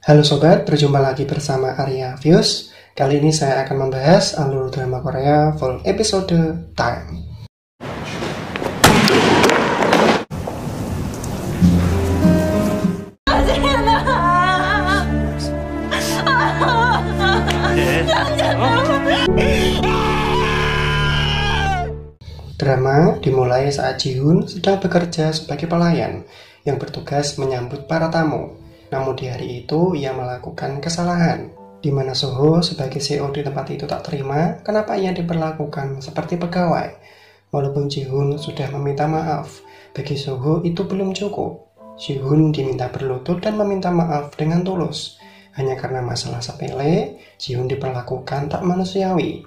Halo sobat, berjumpa lagi bersama Arya Views. Kali ini saya akan membahas alur drama Korea full episode Time. Drama dimulai saat Ji-hoon sedang bekerja sebagai pelayan yang bertugas menyambut para tamu. Namun di hari itu ia melakukan kesalahan, di mana Soho sebagai CEO di tempat itu tak terima kenapa ia diperlakukan seperti pegawai. Walaupun Ji-hoon sudah meminta maaf, bagi Soho itu belum cukup. Ji-hoon diminta berlutut dan meminta maaf dengan tulus. Hanya karena masalah sepele, Ji-hoon diperlakukan tak manusiawi.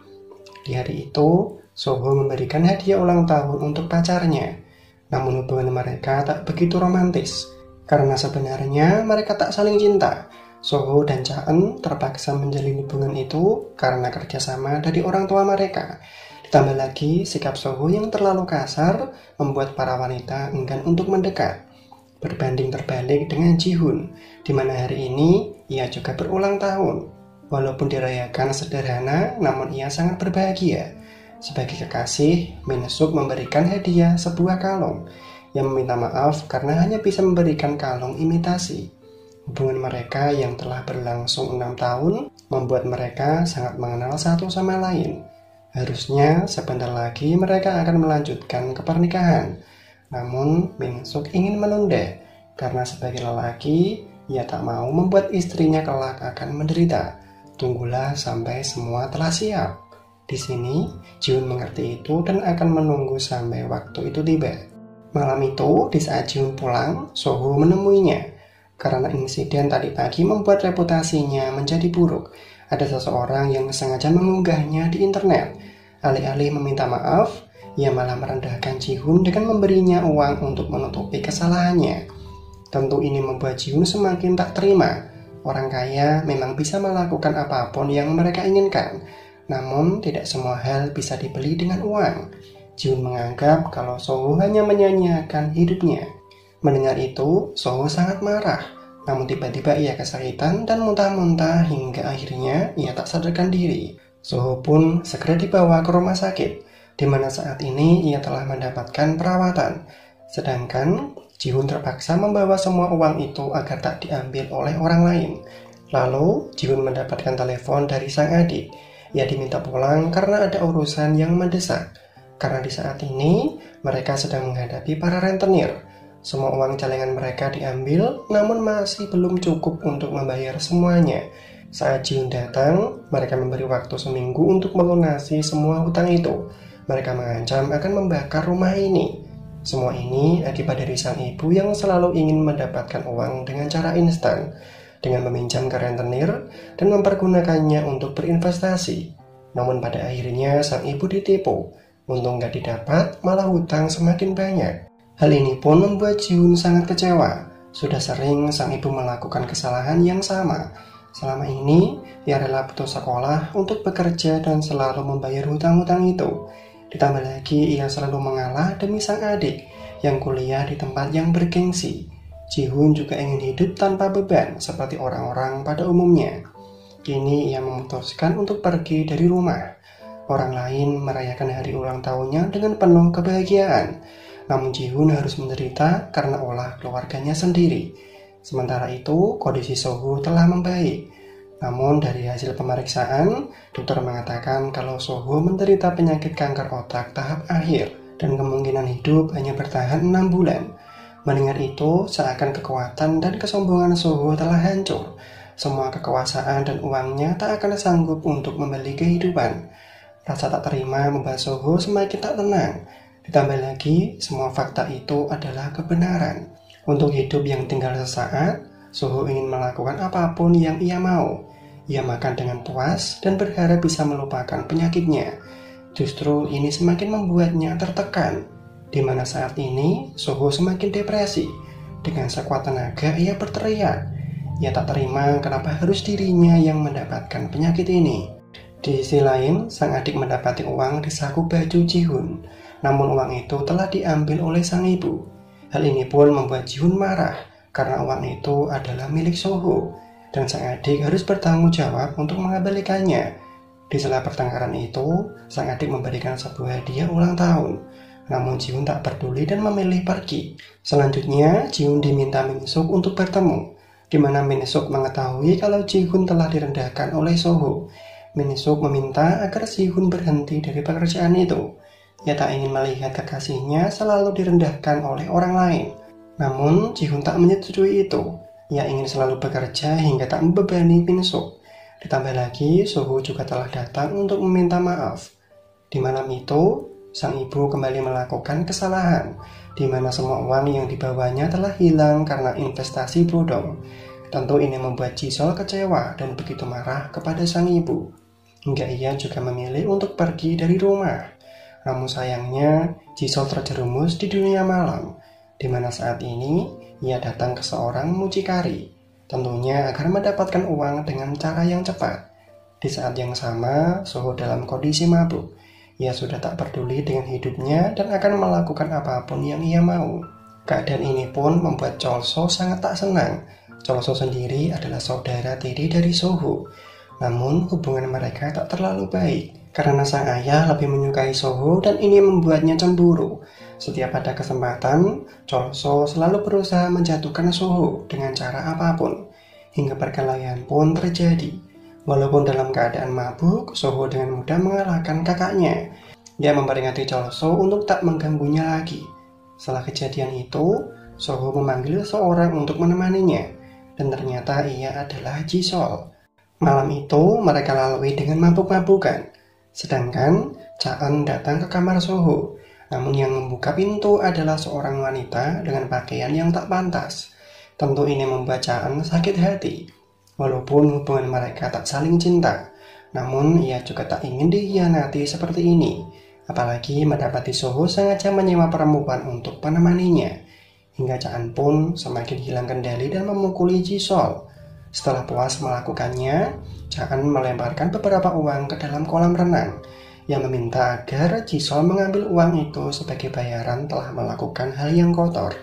Di hari itu, Soho memberikan hadiah ulang tahun untuk pacarnya. Namun hubungan mereka tak begitu romantis, karena sebenarnya mereka tak saling cinta. Soho dan Cha-eun terpaksa menjalin hubungan itu karena kerjasama dari orang tua mereka. Ditambah lagi, sikap Soho yang terlalu kasar membuat para wanita enggan untuk mendekat. Berbanding terbalik dengan Ji-hoon, di mana hari ini ia juga berulang tahun. Walaupun dirayakan sederhana, namun ia sangat berbahagia. Sebagai kekasih, Min-suk memberikan hadiah sebuah kalung. Ia meminta maaf karena hanya bisa memberikan kalung imitasi. Hubungan mereka yang telah berlangsung 6 tahun membuat mereka sangat mengenal satu sama lain. Harusnya sebentar lagi mereka akan melanjutkan ke pernikahan. Namun Min-suk ingin menunda karena sebagai lelaki ia tak mau membuat istrinya kelak akan menderita. Tunggulah sampai semua telah siap. Di sini, Ji-hoon mengerti itu dan akan menunggu sampai waktu itu tiba. Malam itu, di saat Ji-hoon pulang, Soho menemuinya. Karena insiden tadi pagi membuat reputasinya menjadi buruk. Ada seseorang yang sengaja mengunggahnya di internet. Alih-alih meminta maaf, ia malah merendahkan Ji-hoon dengan memberinya uang untuk menutupi kesalahannya. Tentu ini membuat Ji-hoon semakin tak terima. Orang kaya memang bisa melakukan apapun yang mereka inginkan. Namun, tidak semua hal bisa dibeli dengan uang. Ji-hoon menganggap kalau Soho hanya menyanyiakan hidupnya. Mendengar itu, Soho sangat marah. Namun tiba-tiba ia kesakitan dan muntah-muntah hingga akhirnya ia tak sadarkan diri. Soho pun segera dibawa ke rumah sakit, di mana saat ini ia telah mendapatkan perawatan. Sedangkan Ji-hoon terpaksa membawa semua uang itu agar tak diambil oleh orang lain. Lalu, Ji-hoon mendapatkan telepon dari sang adik. Ia diminta pulang karena ada urusan yang mendesak. Karena di saat ini, mereka sedang menghadapi para rentenir. Semua uang celengan mereka diambil, namun masih belum cukup untuk membayar semuanya. Saat Ji-hoon datang, mereka memberi waktu seminggu untuk melunasi semua hutang itu. Mereka mengancam akan membakar rumah ini. Semua ini akibat dari sang ibu yang selalu ingin mendapatkan uang dengan cara instan, dengan meminjam ke rentenir dan mempergunakannya untuk berinvestasi. Namun pada akhirnya sang ibu ditipu. Untung gak didapat, malah hutang semakin banyak. Hal ini pun membuat Ji-hoon sangat kecewa. Sudah sering sang ibu melakukan kesalahan yang sama. Selama ini, ia rela putus sekolah untuk bekerja dan selalu membayar hutang-hutang itu. Ditambah lagi, ia selalu mengalah demi sang adik yang kuliah di tempat yang bergengsi. Ji-hoon juga ingin hidup tanpa beban seperti orang-orang pada umumnya. Kini ia memutuskan untuk pergi dari rumah. Orang lain merayakan hari ulang tahunnya dengan penuh kebahagiaan. Namun Ji-hoon harus menderita karena ulah keluarganya sendiri. Sementara itu, kondisi Soho telah membaik. Namun dari hasil pemeriksaan, dokter mengatakan kalau Soho menderita penyakit kanker otak tahap akhir dan kemungkinan hidup hanya bertahan 6 bulan. Mendengar itu, seakan kekuatan dan kesombongan Soho telah hancur. Semua kekuasaan dan uangnya tak akan sanggup untuk membeli kehidupan. Rasa tak terima membuat Soho semakin tak tenang. Ditambah lagi, semua fakta itu adalah kebenaran. Untuk hidup yang tinggal sesaat, Soho ingin melakukan apapun yang ia mau. Ia makan dengan puas dan berharap bisa melupakan penyakitnya. Justru ini semakin membuatnya tertekan. Di mana saat ini, Soho semakin depresi. Dengan sekuat tenaga, ia berteriak. Ia tak terima kenapa harus dirinya yang mendapatkan penyakit ini. Di sisi lain, sang adik mendapati uang di saku baju Ji-hoon. Namun uang itu telah diambil oleh sang ibu. Hal ini pun membuat Ji-hoon marah, karena uang itu adalah milik Soho. dan sang adik harus bertanggung jawab untuk mengembalikannya. Di sela pertengkaran itu, sang adik memberikan sebuah hadiah ulang tahun. Namun Ji-hoon tak peduli dan memilih pergi. Selanjutnya, Ji-hoon diminta Min-suk untuk bertemu, di mana Min-suk mengetahui kalau Ji-hoon telah direndahkan oleh Soho. Min-suk meminta agar Ji-hoon berhenti dari pekerjaan itu. Ia tak ingin melihat kekasihnya selalu direndahkan oleh orang lain. Namun, Ji-hoon tak menyetujui itu. Ia ingin selalu bekerja hingga tak membebani Min-suk. Ditambah lagi, Soho juga telah datang untuk meminta maaf. Di malam itu, sang ibu kembali melakukan kesalahan, di mana semua uang yang dibawanya telah hilang karena investasi bodong. Tentu ini membuat Jisol kecewa dan begitu marah kepada sang ibu, hingga ia juga memilih untuk pergi dari rumah. Namun sayangnya, Jisol terjerumus di dunia malam, di mana saat ini ia datang ke seorang mucikari, tentunya agar mendapatkan uang dengan cara yang cepat. Di saat yang sama, Soho dalam kondisi mabuk. Ia sudah tak peduli dengan hidupnya dan akan melakukan apapun yang ia mau. Keadaan ini pun membuat Cholso sangat tak senang. Cholso sendiri adalah saudara tiri dari Soho. Namun hubungan mereka tak terlalu baik, karena sang ayah lebih menyukai Soho dan ini membuatnya cemburu. Setiap ada kesempatan, Cholso selalu berusaha menjatuhkan Soho dengan cara apapun, hingga perkelahian pun terjadi. Walaupun dalam keadaan mabuk, Soho dengan mudah mengalahkan kakaknya. Ia memperingati Cholso untuk tak mengganggunya lagi. Setelah kejadian itu, Soho memanggil seorang untuk menemaninya, dan ternyata ia adalah Jisol. Malam itu mereka lalui dengan mabuk-mabukan. Sedangkan Cha-eun datang ke kamar Soho, namun yang membuka pintu adalah seorang wanita dengan pakaian yang tak pantas. Tentu ini membuat Cha-eun sakit hati. Walaupun hubungan mereka tak saling cinta, namun ia juga tak ingin dikhianati seperti ini. Apalagi mendapati Soho sengaja menyewa perempuan untuk menemaninya. Hingga Cha-eun pun semakin hilang kendali dan memukuli Jisol. Setelah puas melakukannya, Cha-eun melemparkan beberapa uang ke dalam kolam renang. Ia meminta agar Jisol mengambil uang itu sebagai bayaran telah melakukan hal yang kotor.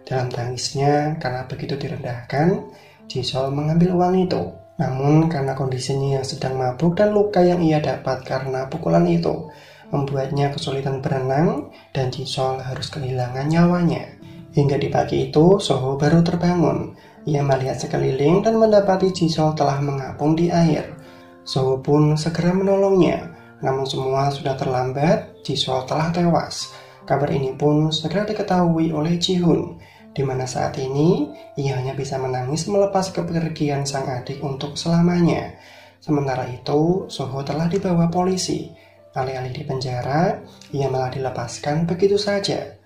Dalam tangisnya, karena begitu direndahkan, Jisol mengambil uang itu. Namun karena kondisinya yang sedang mabuk dan luka yang ia dapat karena pukulan itu, membuatnya kesulitan berenang dan Jisol harus kehilangan nyawanya. Hingga di pagi itu, Soho baru terbangun. Ia melihat sekeliling dan mendapati Jisol telah mengapung di air. Soho pun segera menolongnya. Namun semua sudah terlambat, Jisol telah tewas. Kabar ini pun segera diketahui oleh Ji-hoon, di mana saat ini ia hanya bisa menangis melepas kepergian sang adik untuk selamanya. Sementara itu, Soho telah dibawa polisi. Alih-alih di penjara, ia malah dilepaskan begitu saja.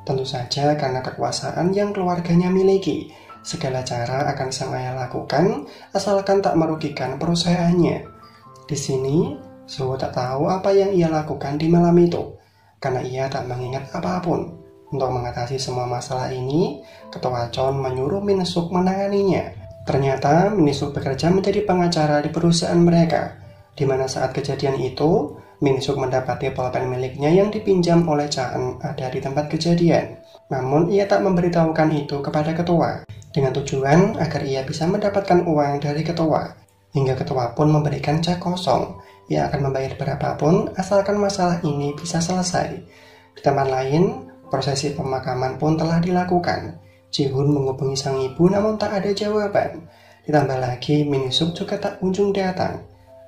Tentu saja karena kekuasaan yang keluarganya miliki, segala cara akan sang ayah lakukan asalkan tak merugikan perusahaannya. Di sini, Soho tak tahu apa yang ia lakukan di malam itu, karena ia tak mengingat apapun. Untuk mengatasi semua masalah ini, Ketua Chon menyuruh Min-suk menanganinya. Ternyata Min-suk bekerja menjadi pengacara di perusahaan mereka, di mana saat kejadian itu, Min-suk mendapati pulpen miliknya yang dipinjam oleh Cha-eun ada di tempat kejadian. Namun ia tak memberitahukan itu kepada ketua, dengan tujuan agar ia bisa mendapatkan uang dari ketua. Hingga ketua pun memberikan cek kosong. Ia akan membayar berapapun asalkan masalah ini bisa selesai. Di tempat lain, prosesi pemakaman pun telah dilakukan. Ji-hoon menghubungi sang ibu namun tak ada jawaban. Ditambah lagi Min-suk juga tak kunjung datang.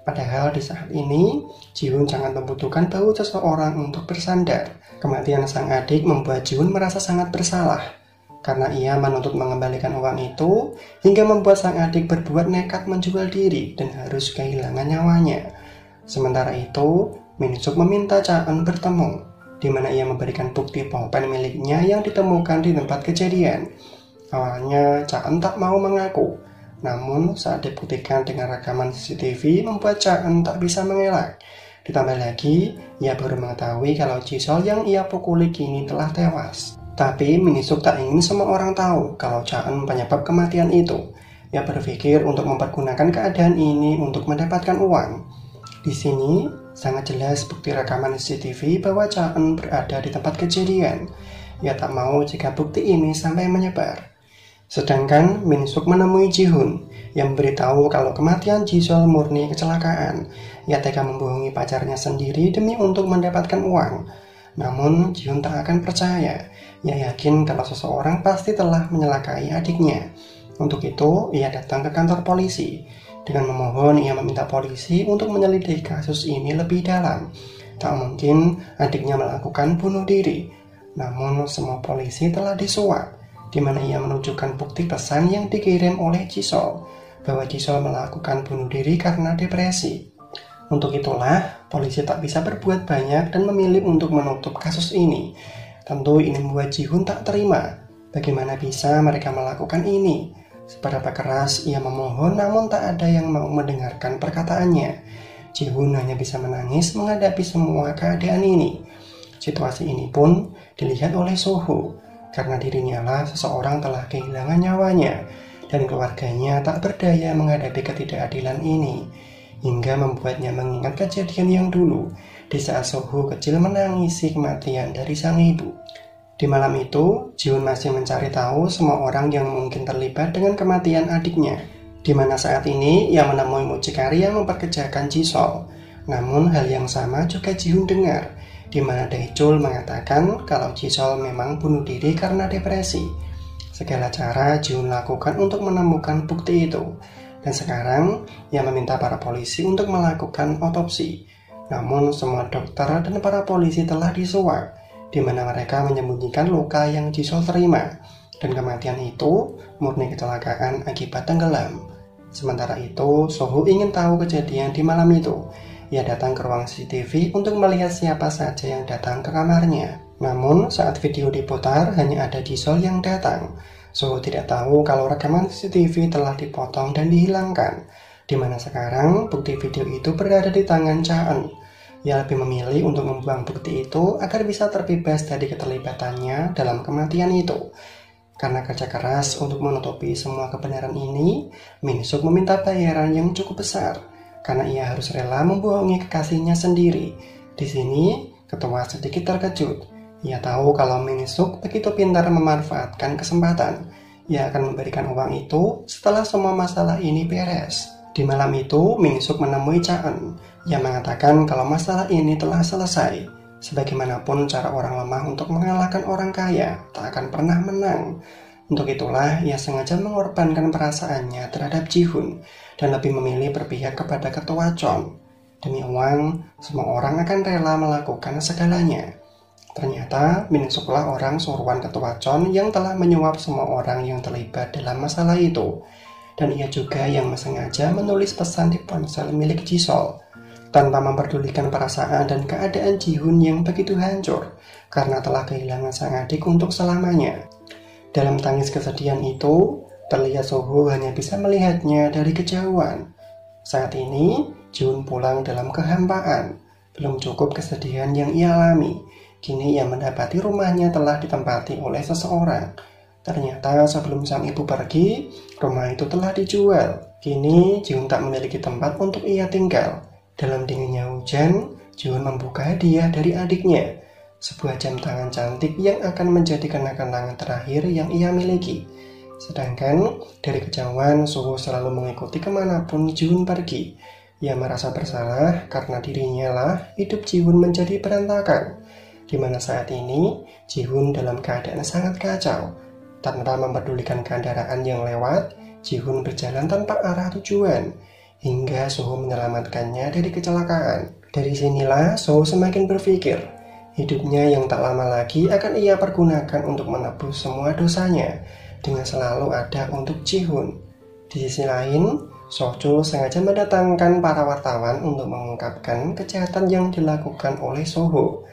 Padahal di saat ini, Ji-hoon sangat membutuhkan bau seseorang untuk bersandar. Kematian sang adik membuat Ji-hoon merasa sangat bersalah, karena ia menuntut mengembalikan uang itu, hingga membuat sang adik berbuat nekat menjual diri dan harus kehilangan nyawanya. Sementara itu, Min-suk meminta Cha-eun bertemu, di mana ia memberikan bukti pulpen miliknya yang ditemukan di tempat kejadian. Awalnya Cha-eun tak mau mengaku, namun saat dibuktikan dengan rekaman CCTV membuat Cha-eun tak bisa mengelak. Ditambah lagi, ia baru mengetahui kalau Jisol yang ia pukuli kini telah tewas. Tapi Min-suk tak ingin semua orang tahu kalau Cha-eun penyebab kematian itu. Ia berpikir untuk mempergunakan keadaan ini untuk mendapatkan uang. Di sini, sangat jelas bukti rekaman CCTV bahwa Cha-eun berada di tempat kejadian. Ia tak mau jika bukti ini sampai menyebar. Sedangkan Min Suk menemui Ji-hoon yang memberitahu kalau kematian Ji-sol murni kecelakaan. Ia tega membohongi pacarnya sendiri demi untuk mendapatkan uang. Namun Ji-hoon tak akan percaya. Ia yakin kalau seseorang pasti telah menyelakai adiknya. Untuk itu, ia datang ke kantor polisi. Dengan memohon, ia meminta polisi untuk menyelidiki kasus ini lebih dalam. Tak mungkin adiknya melakukan bunuh diri. Namun semua polisi telah disuap, di mana ia menunjukkan bukti pesan yang dikirim oleh Ji-sol bahwa Ji-sol melakukan bunuh diri karena depresi. Untuk itulah, polisi tak bisa berbuat banyak dan memilih untuk menutup kasus ini. Tentu ini membuat Ji-hoon tak terima. Bagaimana bisa mereka melakukan ini? Seberapa keras ia memohon, namun tak ada yang mau mendengarkan perkataannya. Ji-hoon hanya bisa menangis menghadapi semua keadaan ini. Situasi ini pun dilihat oleh Soho, karena dirinya lah seseorang telah kehilangan nyawanya, dan keluarganya tak berdaya menghadapi ketidakadilan ini, hingga membuatnya mengingat kejadian yang dulu, di saat Soho kecil menangisi kematian dari sang ibu. Di malam itu, Ji-hoon masih mencari tahu semua orang yang mungkin terlibat dengan kematian adiknya, di mana saat ini ia menemui mucikari yang memperkerjakan Ji-sol. Namun hal yang sama juga Ji-hoon dengar, di mana Dae-chul mengatakan kalau Ji-sol memang bunuh diri karena depresi. Segala cara Ji-hoon lakukan untuk menemukan bukti itu, dan sekarang ia meminta para polisi untuk melakukan otopsi. Namun semua dokter dan para polisi telah disuap, di mana mereka menyembunyikan luka yang Ji-sol terima, dan kematian itu murni kecelakaan akibat tenggelam. Sementara itu, Soho ingin tahu kejadian di malam itu. Ia datang ke ruang CCTV untuk melihat siapa saja yang datang ke kamarnya. Namun, saat video diputar, hanya ada Ji-sol yang datang. Soho tidak tahu kalau rekaman CCTV telah dipotong dan dihilangkan, di mana sekarang bukti video itu berada di tangan Cha-eun. Ia lebih memilih untuk membuang bukti itu agar bisa terbebas dari keterlibatannya dalam kematian itu. Karena kerja keras untuk menutupi semua kebenaran ini, Min Suk meminta bayaran yang cukup besar, karena ia harus rela membohongi kekasihnya sendiri. Di sini, ketua sedikit terkejut. Ia tahu kalau Min Suk begitu pintar memanfaatkan kesempatan. Ia akan memberikan uang itu setelah semua masalah ini beres. Di malam itu, Min Suk menemui Cha-eun. Ia mengatakan kalau masalah ini telah selesai. Sebagaimanapun cara orang lemah untuk mengalahkan orang kaya, tak akan pernah menang. Untuk itulah, ia sengaja mengorbankan perasaannya terhadap Ji-hoon, dan lebih memilih berpihak kepada ketua Chon. Demi uang, semua orang akan rela melakukan segalanya. Ternyata, Min Suklah orang suruhan ketua Chon yang telah menyuap semua orang yang terlibat dalam masalah itu. Dan ia juga yang sengaja menulis pesan di ponsel milik Ji-sol, tanpa memperdulikan perasaan dan keadaan Ji-hoon yang begitu hancur, karena telah kehilangan sang adik untuk selamanya. Dalam tangis kesedihan itu, terlihat Soho hanya bisa melihatnya dari kejauhan. Saat ini, Ji-hoon pulang dalam kehampaan. Belum cukup kesedihan yang ia alami, kini ia mendapati rumahnya telah ditempati oleh seseorang. Ternyata sebelum sang ibu pergi, rumah itu telah dijual. Kini Ji-hoon tak memiliki tempat untuk ia tinggal. Dalam dinginnya hujan, Ji-hoon membuka hadiah dari adiknya, sebuah jam tangan cantik yang akan menjadi kenang-kenangan terakhir yang ia miliki. Sedangkan dari kejauhan, Soho selalu mengikuti kemanapun Ji-hoon pergi. Ia merasa bersalah karena dirinya lah hidup Ji-hoon menjadi berantakan, di mana saat ini Ji-hoon dalam keadaan sangat kacau. Tanpa mempedulikan kendaraan yang lewat, Ji-hoon berjalan tanpa arah tujuan, hingga Soho menyelamatkannya dari kecelakaan. Dari sinilah Soho semakin berpikir, hidupnya yang tak lama lagi akan ia pergunakan untuk menebus semua dosanya, dengan selalu ada untuk Ji-hoon. Di sisi lain, Sochul sengaja mendatangkan para wartawan untuk mengungkapkan kejahatan yang dilakukan oleh Soho.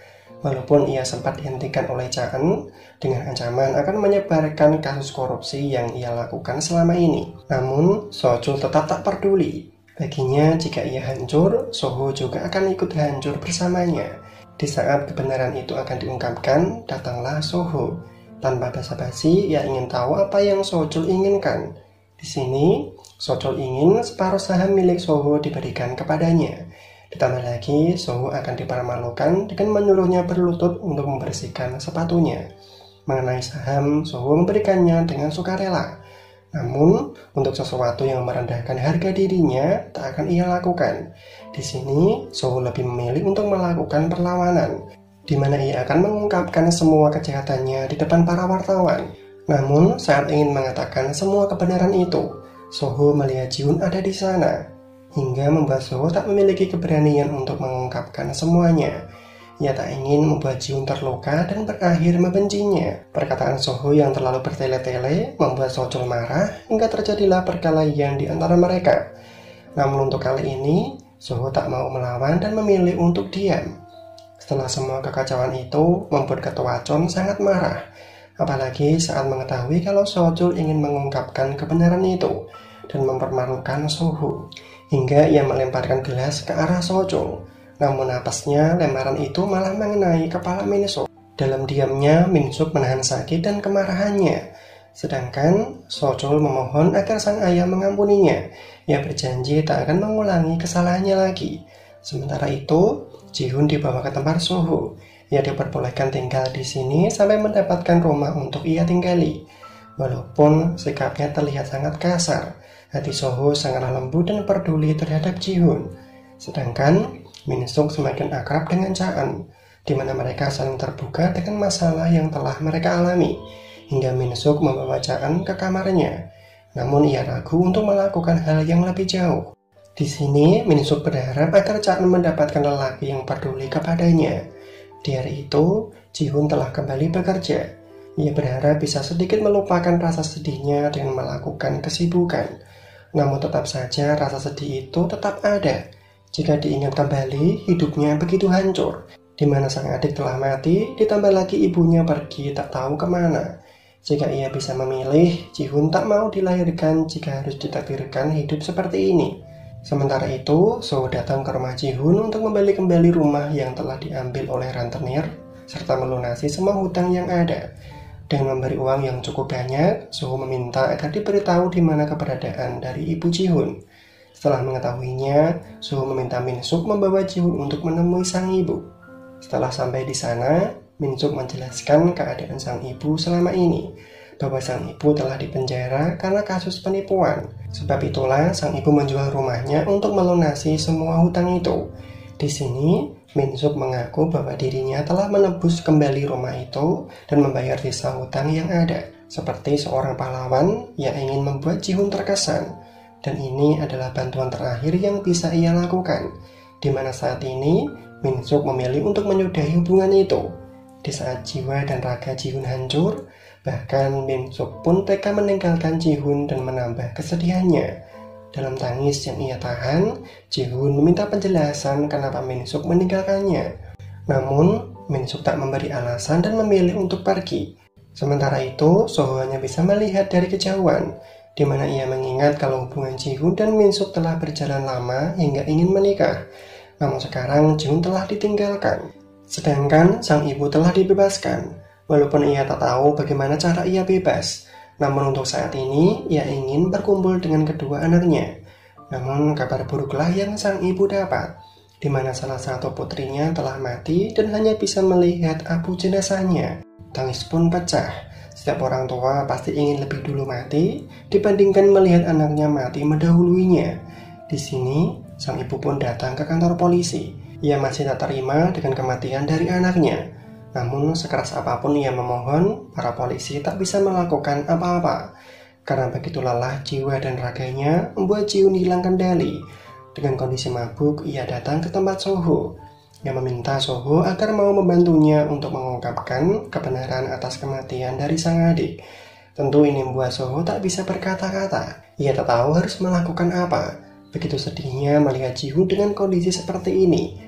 Walaupun ia sempat dihentikan oleh Cha-eun dengan ancaman akan menyebarkan kasus korupsi yang ia lakukan selama ini. Namun, Sochul tetap tak peduli. Baginya, jika ia hancur, Soho juga akan ikut hancur bersamanya. Di saat kebenaran itu akan diungkapkan, datanglah Soho. Tanpa basa-basi, ia ingin tahu apa yang Sochul inginkan. Di sini, Sochul ingin separuh saham milik Soho diberikan kepadanya. Ditambah lagi, Soho akan dipermalukan dengan menyuruhnya berlutut untuk membersihkan sepatunya. Mengenai saham, Soho memberikannya dengan sukarela. Namun, untuk sesuatu yang merendahkan harga dirinya, tak akan ia lakukan. Di sini, Soho lebih memilih untuk melakukan perlawanan, di mana ia akan mengungkapkan semua kejahatannya di depan para wartawan. Namun, saat ingin mengatakan semua kebenaran itu, Soho melihat Ji-hoon ada di sana, hingga membuat Soho tak memiliki keberanian untuk mengungkapkan semuanya. Ia tak ingin membuat Ji-hoon terluka dan berakhir membencinya. Perkataan Soho yang terlalu bertele-tele membuat Sojol marah hingga terjadilah perkelahian di antara mereka. Namun untuk kali ini, Soho tak mau melawan dan memilih untuk diam. Setelah semua kekacauan itu membuat Ketua Chon sangat marah, apalagi saat mengetahui kalau Sojol ingin mengungkapkan kebenaran itu dan mempermalukan Soho, hingga ia melemparkan gelas ke arah Sojol. Namun napasnya lemparan itu malah mengenai kepala Min-suk. Dalam diamnya, Min-suk menahan sakit dan kemarahannya. Sedangkan Sojol memohon agar sang ayah mengampuninya. Ia berjanji tak akan mengulangi kesalahannya lagi. Sementara itu, Ji-hoon dibawa ke tempat Soho. Ia diperbolehkan tinggal di sini sampai mendapatkan rumah untuk ia tinggali. Walaupun sikapnya terlihat sangat kasar, hati Soho sangatlah lembut dan peduli terhadap Ji-hoon. Sedangkan Min-suk semakin akrab dengan Cha-eun, di mana mereka saling terbuka dengan masalah yang telah mereka alami, hingga Min-suk membawa Cha-eun ke kamarnya. Namun ia ragu untuk melakukan hal yang lebih jauh. Di sini, Min-suk berharap agar Cha-eun mendapatkan lelaki yang peduli kepadanya. Di hari itu, Ji-hoon telah kembali bekerja. Ia berharap bisa sedikit melupakan rasa sedihnya dengan melakukan kesibukan. Namun tetap saja rasa sedih itu tetap ada. Jika diingat kembali, hidupnya begitu hancur, di mana sang adik telah mati, ditambah lagi ibunya pergi tak tahu kemana. Jika ia bisa memilih, Ji-hoon tak mau dilahirkan jika harus ditakdirkan hidup seperti ini. Sementara itu, Soho datang ke rumah Ji-hoon untuk membeli kembali rumah yang telah diambil oleh rentenir, serta melunasi semua hutang yang ada. Dengan memberi uang yang cukup banyak, Soho meminta agar diberitahu di mana keberadaan dari ibu Ji-hoon. Setelah mengetahuinya, Soho meminta Min-suk membawa Ji-hoon untuk menemui sang ibu. Setelah sampai di sana, Min-suk menjelaskan keadaan sang ibu selama ini, bahwa sang ibu telah dipenjara karena kasus penipuan. Sebab itulah sang ibu menjual rumahnya untuk melunasi semua hutang itu. Di sini, Min-suk mengaku bahwa dirinya telah menebus kembali rumah itu dan membayar sisa hutang yang ada. Seperti seorang pahlawan yang ingin membuat Ji-hoon terkesan. Dan ini adalah bantuan terakhir yang bisa ia lakukan, di mana saat ini Min-suk memilih untuk menyudahi hubungan itu. Di saat jiwa dan raga Ji-hoon hancur, bahkan Min-suk pun tega meninggalkan Ji-hoon dan menambah kesedihannya. Dalam tangis yang ia tahan, Ji-hoon meminta penjelasan kenapa Min-suk meninggalkannya. Namun, Min-suk tak memberi alasan dan memilih untuk pergi. Sementara itu, Soho hanya bisa melihat dari kejauhan, di mana ia mengingat kalau hubungan Ji-hoon dan Min-suk telah berjalan lama hingga ingin menikah. Namun sekarang Ji-hoon telah ditinggalkan. Sedangkan sang ibu telah dibebaskan. Walaupun ia tak tahu bagaimana cara ia bebas, namun untuk saat ini ia ingin berkumpul dengan kedua anaknya. Namun kabar buruklah yang sang ibu dapat, di mana salah satu putrinya telah mati dan hanya bisa melihat abu jenazahnya. Tangis pun pecah. Setiap orang tua pasti ingin lebih dulu mati dibandingkan melihat anaknya mati mendahuluinya. Di sini, sang ibu pun datang ke kantor polisi. Ia masih tak terima dengan kematian dari anaknya. Namun sekeras apapun ia memohon, para polisi tak bisa melakukan apa-apa. Karena begitu lelah jiwa dan raganya membuat Ji-hoon hilang kendali. Dengan kondisi mabuk, ia datang ke tempat Soho. Ia meminta Soho agar mau membantunya untuk mengungkapkan kebenaran atas kematian dari sang adik. Tentu ini membuat Soho tak bisa berkata-kata. Ia tak tahu harus melakukan apa. Begitu sedihnya melihat Ji-hoon dengan kondisi seperti ini.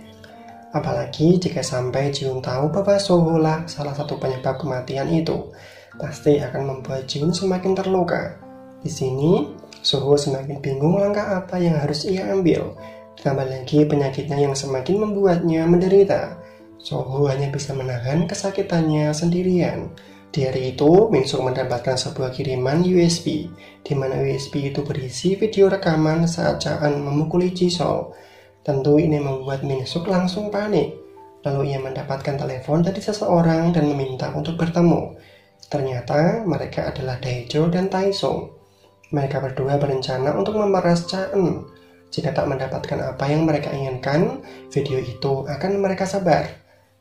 Apalagi jika sampai Ji-hoon tahu bahwa Soho lah salah satu penyebab kematian itu, pasti akan membuat Ji-hoon semakin terluka. Di sini, Soho semakin bingung langkah apa yang harus ia ambil. Ditambah lagi penyakitnya yang semakin membuatnya menderita. Soho hanya bisa menahan kesakitannya sendirian. Di hari itu, Min-suk mendapatkan sebuah kiriman USB, di mana USB itu berisi video rekaman saat Cha-eun memukuli Ji-sol. Tentu ini membuat Min-suk langsung panik. Lalu ia mendapatkan telepon dari seseorang dan meminta untuk bertemu. Ternyata mereka adalah Daejo dan Taesung. Mereka berdua berencana untuk memeras Cha-eun. Jika tak mendapatkan apa yang mereka inginkan, video itu akan mereka sebar.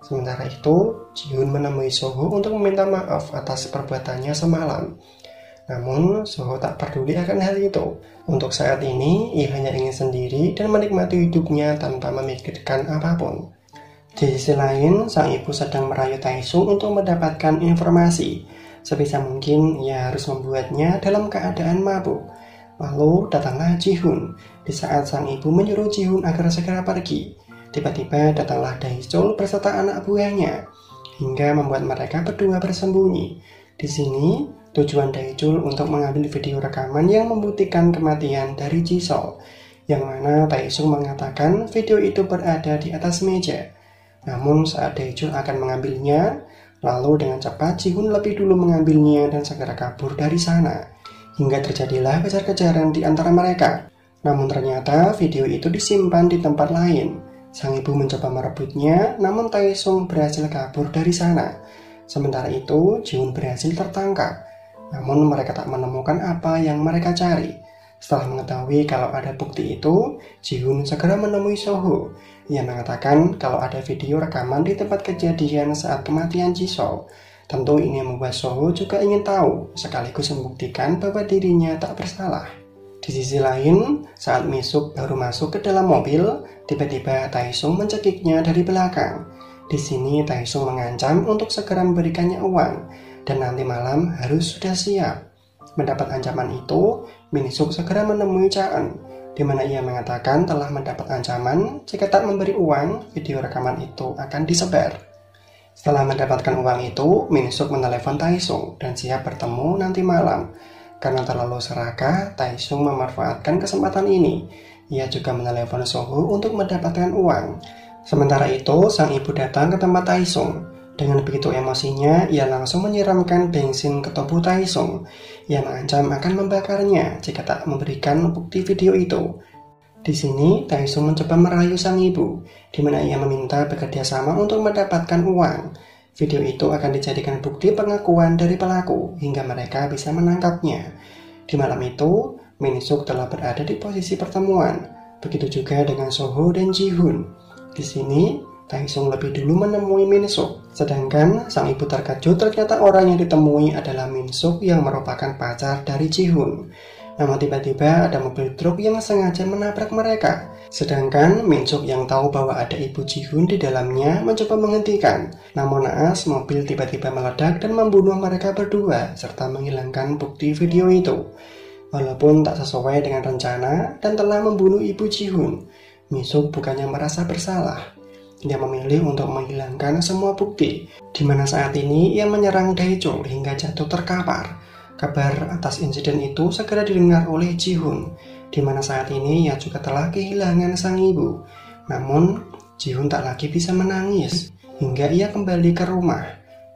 Sementara itu, Ji-hoon menemui Soho untuk meminta maaf atas perbuatannya semalam. Namun, Soho tak peduli akan hal itu. Untuk saat ini, ia hanya ingin sendiri dan menikmati hidupnya tanpa memikirkan apapun. Di sisi lain, sang ibu sedang merayu Taesung untuk mendapatkan informasi. Sebisa mungkin, ia harus membuatnya dalam keadaan mabuk. Lalu datanglah Ji-hoon. Di saat sang ibu menyuruh Ji-hoon agar segera pergi, tiba-tiba datanglah Dae-chul beserta anak buahnya, hingga membuat mereka berdua bersembunyi. Di sini, tujuan Dae-chul untuk mengambil video rekaman yang membuktikan kematian dari Ji-sol, yang mana Taesung mengatakan video itu berada di atas meja. Namun saat Dae-chul akan mengambilnya, lalu dengan cepat Ji-hoon lebih dulu mengambilnya dan segera kabur dari sana. Hingga terjadilah kejar-kejaran di antara mereka. Namun ternyata video itu disimpan di tempat lain. Sang ibu mencoba merebutnya, namun Taesung berhasil kabur dari sana. Sementara itu, Ji-hoon berhasil tertangkap. Namun mereka tak menemukan apa yang mereka cari. Setelah mengetahui kalau ada bukti itu, Ji-hoon segera menemui Soho. Ia mengatakan kalau ada video rekaman di tempat kejadian saat kematian Ji-sol. Tentu ini membuat Soho juga ingin tahu, sekaligus membuktikan bahwa dirinya tak bersalah. Di sisi lain, saat Mi-suk baru masuk ke dalam mobil, tiba-tiba Taesung mencekiknya dari belakang. Di sini Taesung mengancam untuk segera memberikannya uang, dan nanti malam harus sudah siap. Mendapat ancaman itu, Mi-suk segera menemui Cha-eun, di mana ia mengatakan telah mendapat ancaman jika tak memberi uang, video rekaman itu akan disebar. Setelah mendapatkan uang itu, Mi-suk menelepon Taesung dan siap bertemu nanti malam. Karena terlalu serakah, Taesung memanfaatkan kesempatan ini. Ia juga menelepon Soho untuk mendapatkan uang. Sementara itu, sang ibu datang ke tempat Taesung. Dengan begitu emosinya, ia langsung menyiramkan bensin ke tubuh Taesung. Ia mengancam akan membakarnya jika tak memberikan bukti video itu. Di sini, Taesung mencoba merayu sang ibu, di mana ia meminta bekerja sama untuk mendapatkan uang. Video itu akan dijadikan bukti pengakuan dari pelaku hingga mereka bisa menangkapnya. Di malam itu, Mi-suk telah berada di posisi pertemuan. Begitu juga dengan Soho dan Ji-hoon. Di sini, Taesung lebih dulu menemui Mi-suk. Sedangkan sang ibu terkejut ternyata orang yang ditemui adalah Mi-suk yang merupakan pacar dari Ji-hoon. Namun tiba-tiba ada mobil truk yang sengaja menabrak mereka. Sedangkan Mi-suk yang tahu bahwa ada ibu Ji-hoon di dalamnya mencoba menghentikan. Namun naas, mobil tiba-tiba meledak dan membunuh mereka berdua serta menghilangkan bukti video itu. Walaupun tak sesuai dengan rencana dan telah membunuh ibu Ji-hoon, Mi-suk bukannya merasa bersalah. Dia memilih untuk menghilangkan semua bukti, di mana saat ini ia menyerang Dae-chul hingga jatuh terkapar. Kabar atas insiden itu segera didengar oleh Ji-hoon, di mana saat ini ia juga telah kehilangan sang ibu. Namun, Ji-hoon tak lagi bisa menangis, hingga ia kembali ke rumah,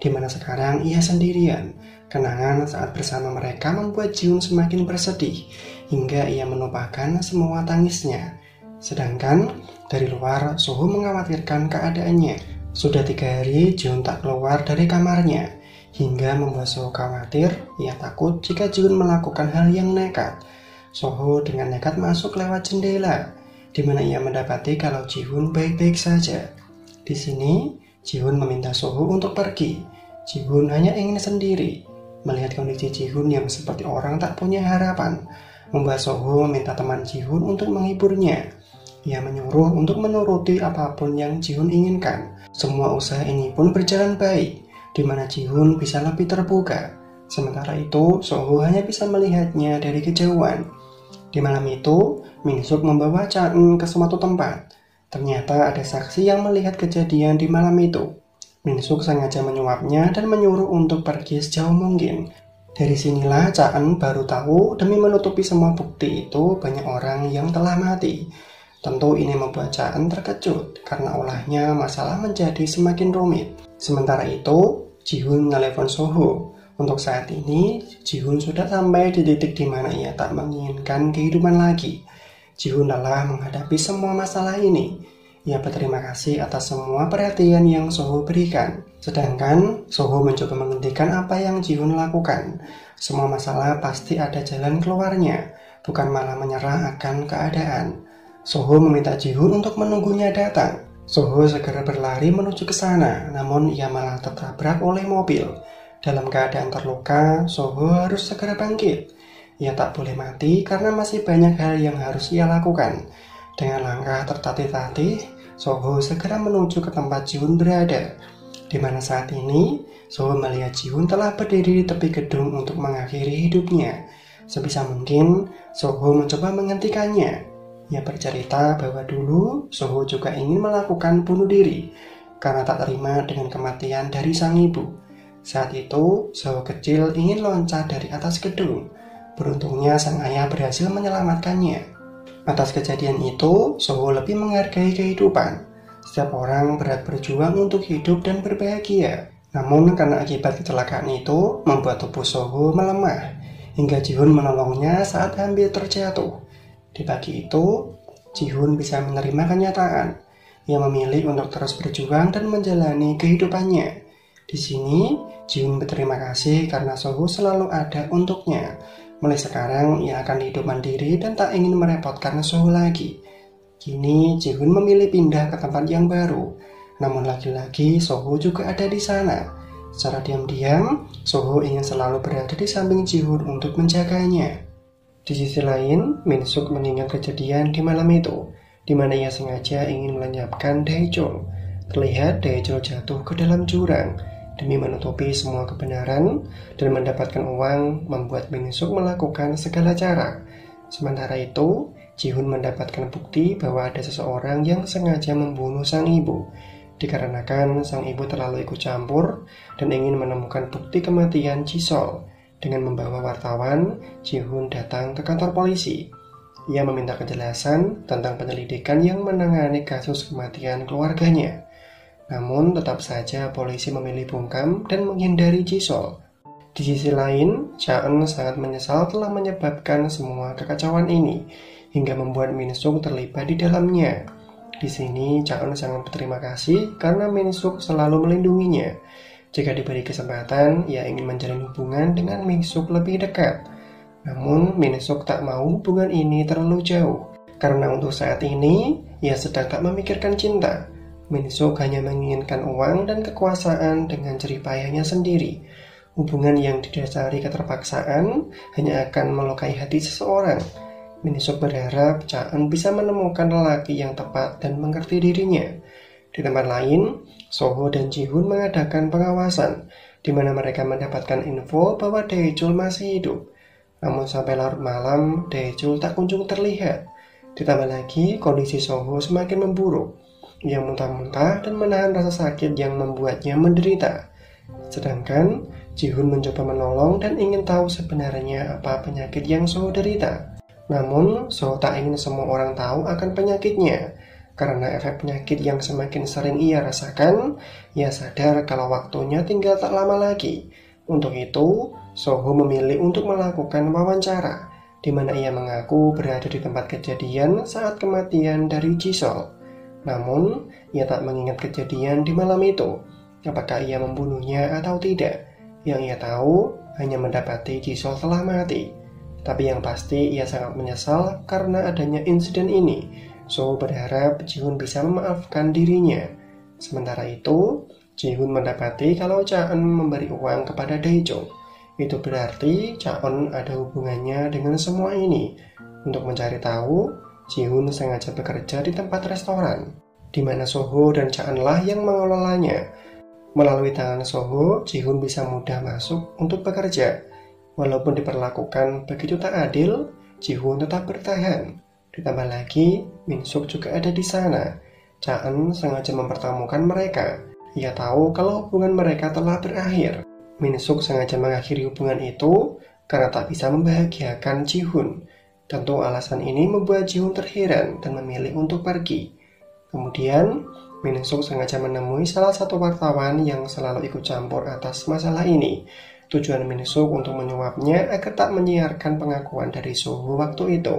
di mana sekarang ia sendirian. Kenangan saat bersama mereka membuat Ji-hoon semakin bersedih, hingga ia menumpahkan semua tangisnya. Sedangkan, dari luar, Soho mengkhawatirkan keadaannya. Sudah 3 hari, Ji-hoon tak keluar dari kamarnya. Hingga membuat Soho khawatir, ia takut jika Ji-hoon melakukan hal yang nekat. Soho dengan nekat masuk lewat jendela, di mana ia mendapati kalau Ji-hoon baik-baik saja. Di sini, Ji-hoon meminta Soho untuk pergi. Ji-hoon hanya ingin sendiri. Melihat kondisi Ji-hoon yang seperti orang tak punya harapan, membuat Soho meminta teman Ji-hoon untuk menghiburnya. Ia menyuruh untuk menuruti apapun yang Ji-hoon inginkan. Semua usaha ini pun berjalan baik, di mana Ji-hoon bisa lebih terbuka. Sementara itu, Soho hanya bisa melihatnya dari kejauhan. Di malam itu, Mi-suk membawa Cha-eun ke suatu tempat. Ternyata ada saksi yang melihat kejadian di malam itu. Mi-suk sengaja menyuapnya dan menyuruh untuk pergi sejauh mungkin. Dari sinilah Cha-eun baru tahu demi menutupi semua bukti itu banyak orang yang telah mati. Tentu ini membuat Cha-eun terkejut karena olahnya masalah menjadi semakin rumit. Sementara itu, Ji-hoon menelepon Soho. Untuk saat ini, Ji-hoon sudah sampai di titik di mana ia tak menginginkan kehidupan lagi. Ji-hoon lelah menghadapi semua masalah ini. Ia berterima kasih atas semua perhatian yang Soho berikan. Sedangkan Soho mencoba menghentikan apa yang Ji-hoon lakukan. Semua masalah pasti ada jalan keluarnya, bukan malah menyerah akan keadaan. Soho meminta Ji-hoon untuk menunggunya datang. Soho segera berlari menuju ke sana, namun ia malah tertabrak oleh mobil. Dalam keadaan terluka, Soho harus segera bangkit. Ia tak boleh mati karena masih banyak hal yang harus ia lakukan. Dengan langkah tertatih-tatih, Soho segera menuju ke tempat Ji-hoon berada, di mana saat ini Soho melihat Ji-hoon telah berdiri di tepi gedung untuk mengakhiri hidupnya. Sebisa mungkin, Soho mencoba menghentikannya. Ia bercerita bahwa dulu Soho juga ingin melakukan bunuh diri karena tak terima dengan kematian dari sang ibu. Saat itu, Soho kecil ingin loncat dari atas gedung. Beruntungnya sang ayah berhasil menyelamatkannya. Atas kejadian itu, Soho lebih menghargai kehidupan. Setiap orang berat berjuang untuk hidup dan berbahagia. Namun karena akibat kecelakaan itu, membuat tubuh Soho melemah, hingga Ji-hoon menolongnya saat hampir terjatuh. Di pagi itu, Ji-hoon bisa menerima kenyataan. Ia memilih untuk terus berjuang dan menjalani kehidupannya. Di sini, Ji-hoon berterima kasih karena Soho selalu ada untuknya. Mulai sekarang, ia akan hidup mandiri dan tak ingin merepotkan Soho lagi. Kini, Ji-hoon memilih pindah ke tempat yang baru. Namun lagi-lagi, Soho juga ada di sana. Secara diam-diam, Soho ingin selalu berada di samping Ji-hoon untuk menjaganya. Di sisi lain, Min-suk mengingat kejadian di malam itu, di mana ia sengaja ingin melenyapkan Dae-chul. Terlihat Dae-chul jatuh ke dalam jurang. Demi menutupi semua kebenaran dan mendapatkan uang, membuat Min-suk melakukan segala cara. Sementara itu, Ji-hoon mendapatkan bukti bahwa ada seseorang yang sengaja membunuh sang ibu, dikarenakan sang ibu terlalu ikut campur dan ingin menemukan bukti kematian Ji-sol. Dengan membawa wartawan, Ji-hoon datang ke kantor polisi. Ia meminta kejelasan tentang penyelidikan yang menangani kasus kematian keluarganya. Namun tetap saja polisi memilih bungkam dan menghindari Ji-sol. Di sisi lain, Cha-eun sangat menyesal telah menyebabkan semua kekacauan ini, hingga membuat Min-suk terlibat di dalamnya. Di sini, Cha-eun sangat berterima kasih karena Min-suk selalu melindunginya. Jika diberi kesempatan, ia ingin menjalin hubungan dengan Min-suk lebih dekat. Namun, Min-suk tak mau hubungan ini terlalu jauh, karena untuk saat ini, ia sedang tak memikirkan cinta. Min-suk hanya menginginkan uang dan kekuasaan dengan jerih payahnya sendiri. Hubungan yang didasari keterpaksaan hanya akan melukai hati seseorang. Min-suk berharap Cha-eun bisa menemukan lelaki yang tepat dan mengerti dirinya. Di tempat lain, Soho dan Ji-hoon mengadakan pengawasan, di mana mereka mendapatkan info bahwa Dae-chul masih hidup. Namun sampai larut malam, Dae-chul tak kunjung terlihat. Ditambah lagi, kondisi Soho semakin memburuk. Ia muntah-muntah dan menahan rasa sakit yang membuatnya menderita. Sedangkan Ji-hoon mencoba menolong dan ingin tahu sebenarnya apa penyakit yang Soho derita. Namun, Soho tak ingin semua orang tahu akan penyakitnya. Karena efek penyakit yang semakin sering ia rasakan, ia sadar kalau waktunya tinggal tak lama lagi. Untuk itu, Soho memilih untuk melakukan wawancara, di mana ia mengaku berada di tempat kejadian saat kematian dari Ji-sol. Namun, ia tak mengingat kejadian di malam itu, apakah ia membunuhnya atau tidak. Yang ia tahu hanya mendapati Ji-sol telah mati. Tapi yang pasti ia sangat menyesal karena adanya insiden ini. Soho berharap Ji-hoon bisa memaafkan dirinya. Sementara itu, Ji-hoon mendapati kalau Cha-eun memberi uang kepada Dae-chul. Itu berarti Cha-eun ada hubungannya dengan semua ini. Untuk mencari tahu, Ji-hoon sengaja bekerja di tempat restoran, di mana Soho dan Cha-eun lah yang mengelolanya. Melalui tangan Soho, Ji-hoon bisa mudah masuk untuk bekerja. Walaupun diperlakukan begitu tak adil, Ji-hoon tetap bertahan. Ditambah lagi, Min-suk juga ada di sana. Cha-eun sengaja mempertemukan mereka. Ia tahu kalau hubungan mereka telah berakhir. Min-suk sengaja mengakhiri hubungan itu karena tak bisa membahagiakan Ji-hoon. Tentu alasan ini membuat Ji-hoon terheran dan memilih untuk pergi. Kemudian, Min-suk sengaja menemui salah satu wartawan yang selalu ikut campur atas masalah ini. Tujuan Min-suk untuk menyuapnya agar tak menyiarkan pengakuan dari Soho waktu itu.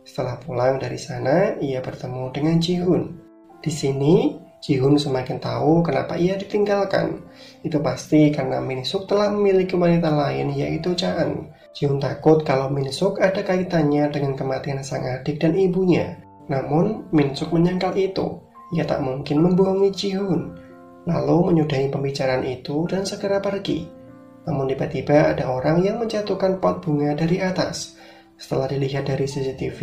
Setelah pulang dari sana, ia bertemu dengan Ji-hoon. Di sini, Ji-hoon semakin tahu kenapa ia ditinggalkan. Itu pasti karena Min-suk telah memiliki wanita lain, yaitu Cha-eun. Ji-hoon takut kalau Min-suk ada kaitannya dengan kematian sang adik dan ibunya. Namun, Min-suk menyangkal itu. Ia tak mungkin membohongi Ji-hoon. Lalu menyudahi pembicaraan itu dan segera pergi. Namun tiba-tiba ada orang yang menjatuhkan pot bunga dari atas. Setelah dilihat dari CCTV,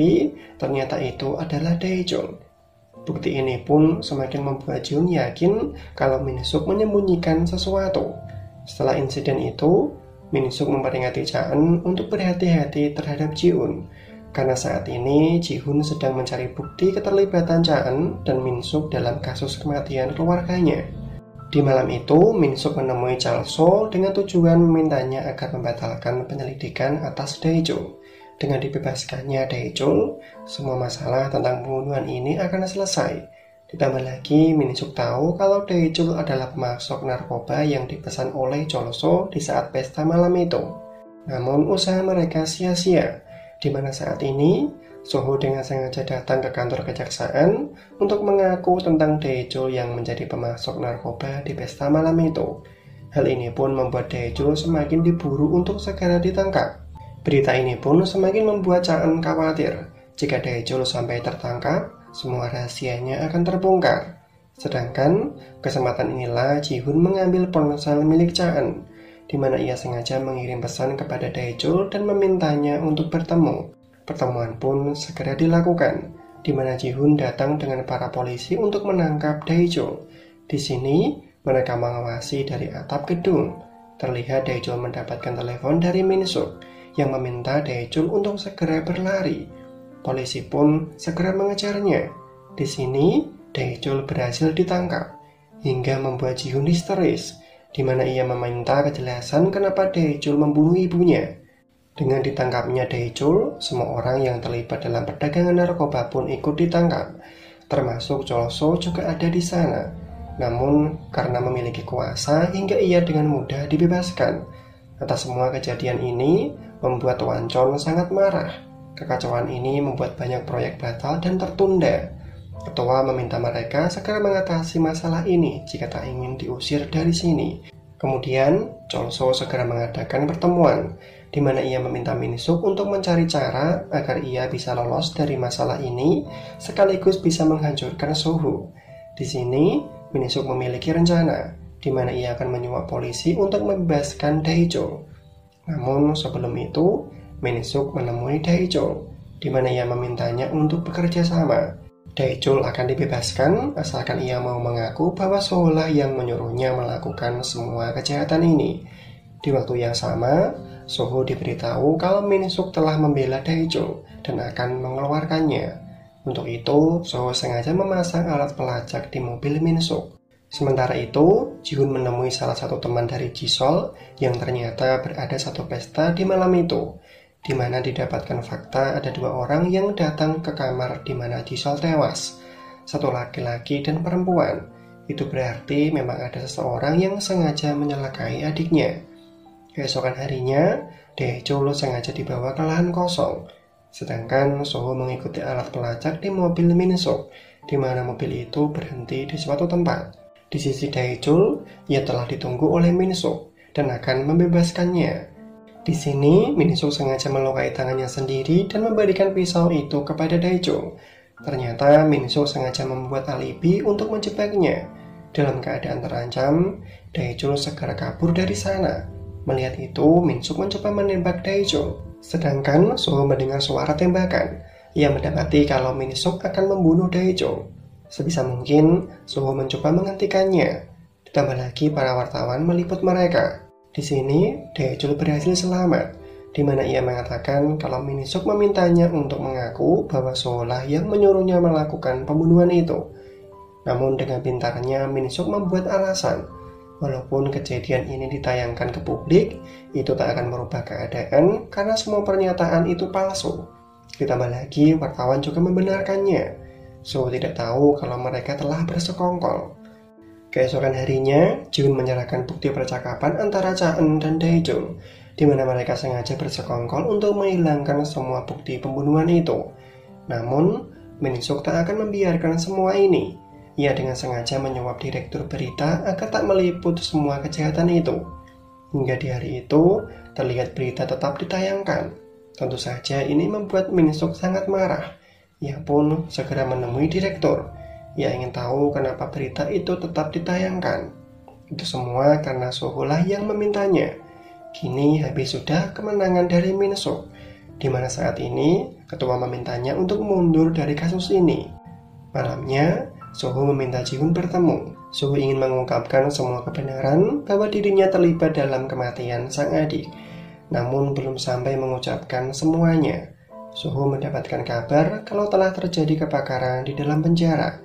ternyata itu adalah Dae-jung. Bukti ini pun semakin membuat Ji-hoon yakin kalau Min-suk menyembunyikan sesuatu. Setelah insiden itu, Min-suk memperingati Cha-eun untuk berhati-hati terhadap Ji-hoon. Karena saat ini Ji-hoon sedang mencari bukti keterlibatan Cha-eun dan Min-suk dalam kasus kematian keluarganya. Di malam itu, Min-suk menemui Chal-so dengan tujuan memintanya agar membatalkan penyelidikan atas Dae-jung. Dengan dibebaskannya Dae-jung, semua masalah tentang pembunuhan ini akan selesai. Ditambah lagi, Min-suk tahu kalau Dae-jung adalah pemasok narkoba yang dipesan oleh Chol-so di saat pesta malam itu. Namun usaha mereka sia-sia, di mana saat ini So-ho dengan sengaja datang ke kantor kejaksaan untuk mengaku tentang Dae-jung yang menjadi pemasok narkoba di pesta malam itu. Hal ini pun membuat Dae-jung semakin diburu untuk segera ditangkap. Berita ini pun semakin membuat Cha-eun khawatir. Jika Dae-jung sampai tertangkap, semua rahasianya akan terbongkar. Sedangkan, kesempatan inilah Ji-hoon mengambil ponsel milik Cha-eun, di mana ia sengaja mengirim pesan kepada Dae-jung dan memintanya untuk bertemu. Pertemuan pun segera dilakukan, di mana Ji-hoon datang dengan para polisi untuk menangkap Dae-jung. Di sini, mereka mengawasi dari atap gedung. Terlihat Dae-jung mendapatkan telepon dari Min-suk yang meminta Dae-jung untuk segera berlari. Polisi pun segera mengejarnya. Di sini, Dae-jung berhasil ditangkap, hingga membuat Ji-hoon histeris, di mana ia meminta kejelasan kenapa Dae-jung membunuh ibunya. Dengan ditangkapnya Dae-jung, semua orang yang terlibat dalam perdagangan narkoba pun ikut ditangkap, termasuk Chol-so juga ada di sana. Namun, karena memiliki kuasa hingga ia dengan mudah dibebaskan. Atas semua kejadian ini, membuat Won-chol sangat marah. Kekacauan ini membuat banyak proyek batal dan tertunda. Ketua meminta mereka segera mengatasi masalah ini jika tak ingin diusir dari sini. Kemudian, Chol-so segera mengadakan pertemuan, di mana ia meminta Min-suk untuk mencari cara agar ia bisa lolos dari masalah ini, sekaligus bisa menghancurkan So-ho. Di sini, Min-suk memiliki rencana, di mana ia akan menyuap polisi untuk membebaskan Dae-jung. Namun sebelum itu, Min-suk menemui Dae-jung, di mana ia memintanya untuk bekerja sama. Dae-jung akan dibebaskan asalkan ia mau mengaku bahwa So-ho lah yang menyuruhnya melakukan semua kejahatan ini. Di waktu yang sama, So-ho diberitahu kalau Min-suk telah membela Dae-jung dan akan mengeluarkannya. Untuk itu, So-ho sengaja memasang alat pelacak di mobil Min-suk. Sementara itu, Ji-hoon menemui salah satu teman dari Ji-sol yang ternyata berada satu pesta di malam itu, di mana didapatkan fakta ada dua orang yang datang ke kamar di mana Ji-sol tewas, satu laki-laki dan perempuan. Itu berarti memang ada seseorang yang sengaja menyelakai adiknya. Keesokan harinya, Dae-jung sengaja dibawa ke lahan kosong, sedangkan So-ho mengikuti alat pelacak di mobil Min-suk, di mana mobil itu berhenti di suatu tempat. Di sisi Dae-jung, ia telah ditunggu oleh Min-suk dan akan membebaskannya. Di sini, Min-suk sengaja melukai tangannya sendiri dan memberikan pisau itu kepada Dae-jung. Ternyata Min-suk sengaja membuat alibi untuk menjebaknya. Dalam keadaan terancam, Dae-jung segera kabur dari sana. Melihat itu, Min-suk mencoba menembak Dae-jung. Sedangkan So-ho mendengar suara tembakan. Ia mendapati kalau Min-suk akan membunuh Dae-jung. Sebisa mungkin, So-ho mencoba menghentikannya. Ditambah lagi para wartawan meliput mereka. Di sini, Dae-jung berhasil selamat, di mana ia mengatakan kalau Min-suk memintanya untuk mengaku bahwa So-ho lah yang menyuruhnya melakukan pembunuhan itu. Namun dengan pintarnya, Min-suk membuat alasan. Walaupun kejadian ini ditayangkan ke publik, itu tak akan merubah keadaan karena semua pernyataan itu palsu. Ditambah lagi, wartawan juga membenarkannya. So tidak tahu kalau mereka telah bersekongkol. Keesokan harinya, Ji-hoon menyerahkan bukti percakapan antara Cha-eun dan Dae-jung, di mana mereka sengaja bersekongkol untuk menghilangkan semua bukti pembunuhan itu. Namun, Min-suk tak akan membiarkan semua ini. ia dengan sengaja menyuap direktur berita agar tak meliput semua kejahatan itu. Hingga di hari itu, terlihat berita tetap ditayangkan. Tentu saja ini membuat Min Suk sangat marah. Ia pun segera menemui direktur. Ia ingin tahu kenapa berita itu tetap ditayangkan. Itu semua karena Soho lah yang memintanya. Kini habis sudah kemenangan dari Min Suk, di mana saat ini ketua memintanya untuk mundur dari kasus ini. Malamnya, Soho meminta Ji-hoon bertemu. Soho ingin mengungkapkan semua kebenaran bahwa dirinya terlibat dalam kematian sang adik. Namun belum sampai mengucapkan semuanya, Soho mendapatkan kabar kalau telah terjadi kebakaran di dalam penjara.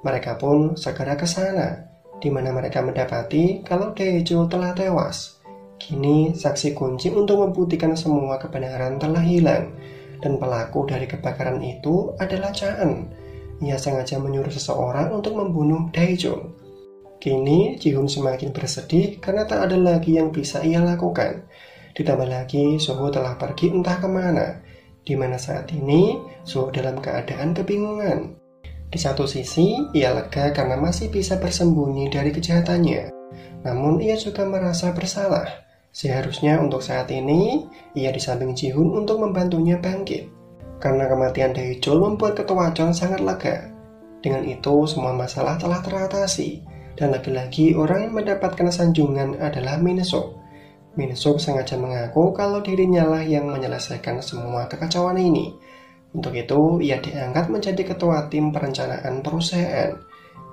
Mereka pun segera ke sana, di mana mereka mendapati kalau Dae-jul telah tewas. Kini saksi kunci untuk membuktikan semua kebenaran telah hilang, dan pelaku dari kebakaran itu adalah Cha-eun. Ia sengaja menyuruh seseorang untuk membunuh Dae-jul. Kini Ji-hoon semakin bersedih karena tak ada lagi yang bisa ia lakukan. Ditambah lagi Soho telah pergi entah kemana, di mana saat ini Soho dalam keadaan kebingungan. Di satu sisi ia lega karena masih bisa bersembunyi dari kejahatannya, namun ia juga merasa bersalah. Seharusnya untuk saat ini ia di samping Ji-hoon untuk membantunya bangkit. Karena kematian Dae-jul membuat ketua Chon sangat lega. Dengan itu semua masalah telah teratasi, dan lagi-lagi orang yang mendapatkan sanjungan adalah Min Suk. Min Suk sengaja mengaku kalau dirinya lah yang menyelesaikan semua kekacauan ini. Untuk itu ia diangkat menjadi ketua tim perencanaan perusahaan.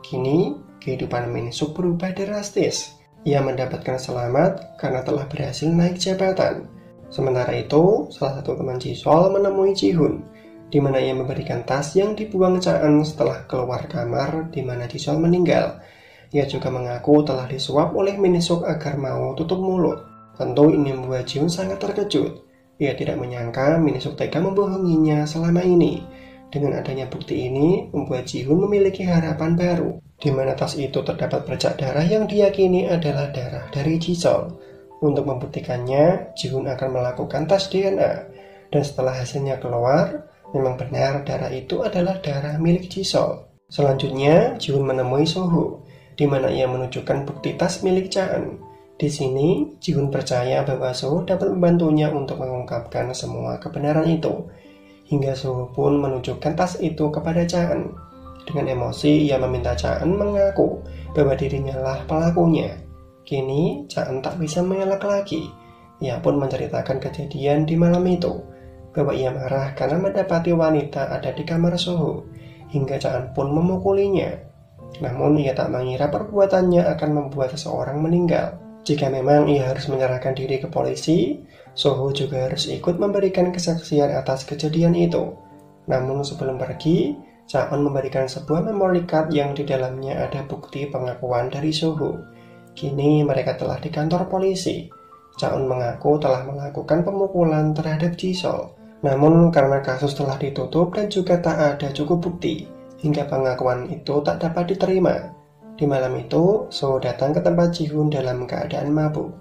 Kini kehidupan Min Suk berubah drastis. Ia mendapatkan selamat karena telah berhasil naik jabatan. Sementara itu, salah satu teman Ji-sol menemui Ji-hoon, di mana ia memberikan tas yang dibuang Cha-eun setelah keluar kamar di mana Ji-sol meninggal. Ia juga mengaku telah disuap oleh Min Suk agar mau tutup mulut. Tentu ini membuat Ji-hoon sangat terkejut. Ia tidak menyangka Min Suk tega membohonginya selama ini. Dengan adanya bukti ini, membuat Ji-hoon memiliki harapan baru, di mana tas itu terdapat bercak darah yang diyakini adalah darah dari Ji-sol. Untuk membuktikannya, Ji-hoon akan melakukan tes DNA, dan setelah hasilnya keluar, memang benar darah itu adalah darah milik Ji-sol. Selanjutnya, Ji-hoon menemui Soho, di mana ia menunjukkan bukti tas milik Cha-eun. Di sini, Ji-hoon percaya bahwa Soho dapat membantunya untuk mengungkapkan semua kebenaran itu. Hingga Soho pun menunjukkan tas itu kepada Cha-eun. Dengan emosi, ia meminta Cha-eun mengaku bahwa dirinya lah pelakunya. Kini, Cha-eun tak bisa mengelak lagi. Ia pun menceritakan kejadian di malam itu, bahwa ia marah karena mendapati wanita ada di kamar Soho, hingga Cha-eun pun memukulinya. Namun ia tak mengira perbuatannya akan membuat seseorang meninggal. Jika memang ia harus menyerahkan diri ke polisi, Soho juga harus ikut memberikan kesaksian atas kejadian itu. Namun sebelum pergi, Cha-eun memberikan sebuah memory card yang di dalamnya ada bukti pengakuan dari Soho. Kini mereka telah di kantor polisi. Cha-eun mengaku telah melakukan pemukulan terhadap Ji-sol. Namun karena kasus telah ditutup dan juga tak ada cukup bukti, hingga pengakuan itu tak dapat diterima. Di malam itu, Soho datang ke tempat Ji-hoon dalam keadaan mabuk.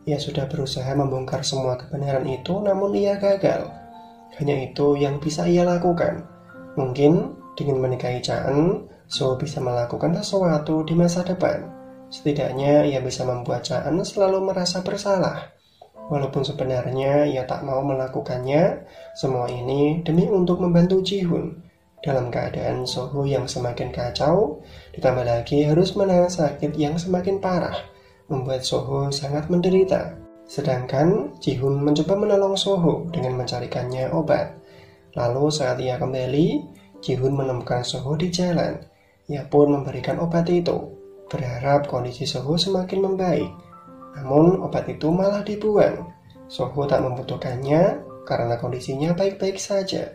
Ia sudah berusaha membongkar semua kebenaran itu, namun ia gagal. Hanya itu yang bisa ia lakukan. Mungkin dengan menikahi Cha-eun, Soho bisa melakukan sesuatu di masa depan. Setidaknya ia bisa membuat Cha-eun selalu merasa bersalah. Walaupun sebenarnya ia tak mau melakukannya, semua ini demi untuk membantu Ji-hoon. Dalam keadaan Soho yang semakin kacau, ditambah lagi harus menahan sakit yang semakin parah, membuat Soho sangat menderita. Sedangkan Ji-hoon mencoba menolong Soho dengan mencarikannya obat. Lalu saat ia kembali, Ji-hoon menemukan Soho di jalan. Ia pun memberikan obat itu, berharap kondisi Soho semakin membaik. Namun obat itu malah dibuang. Soho tak membutuhkannya karena kondisinya baik-baik saja.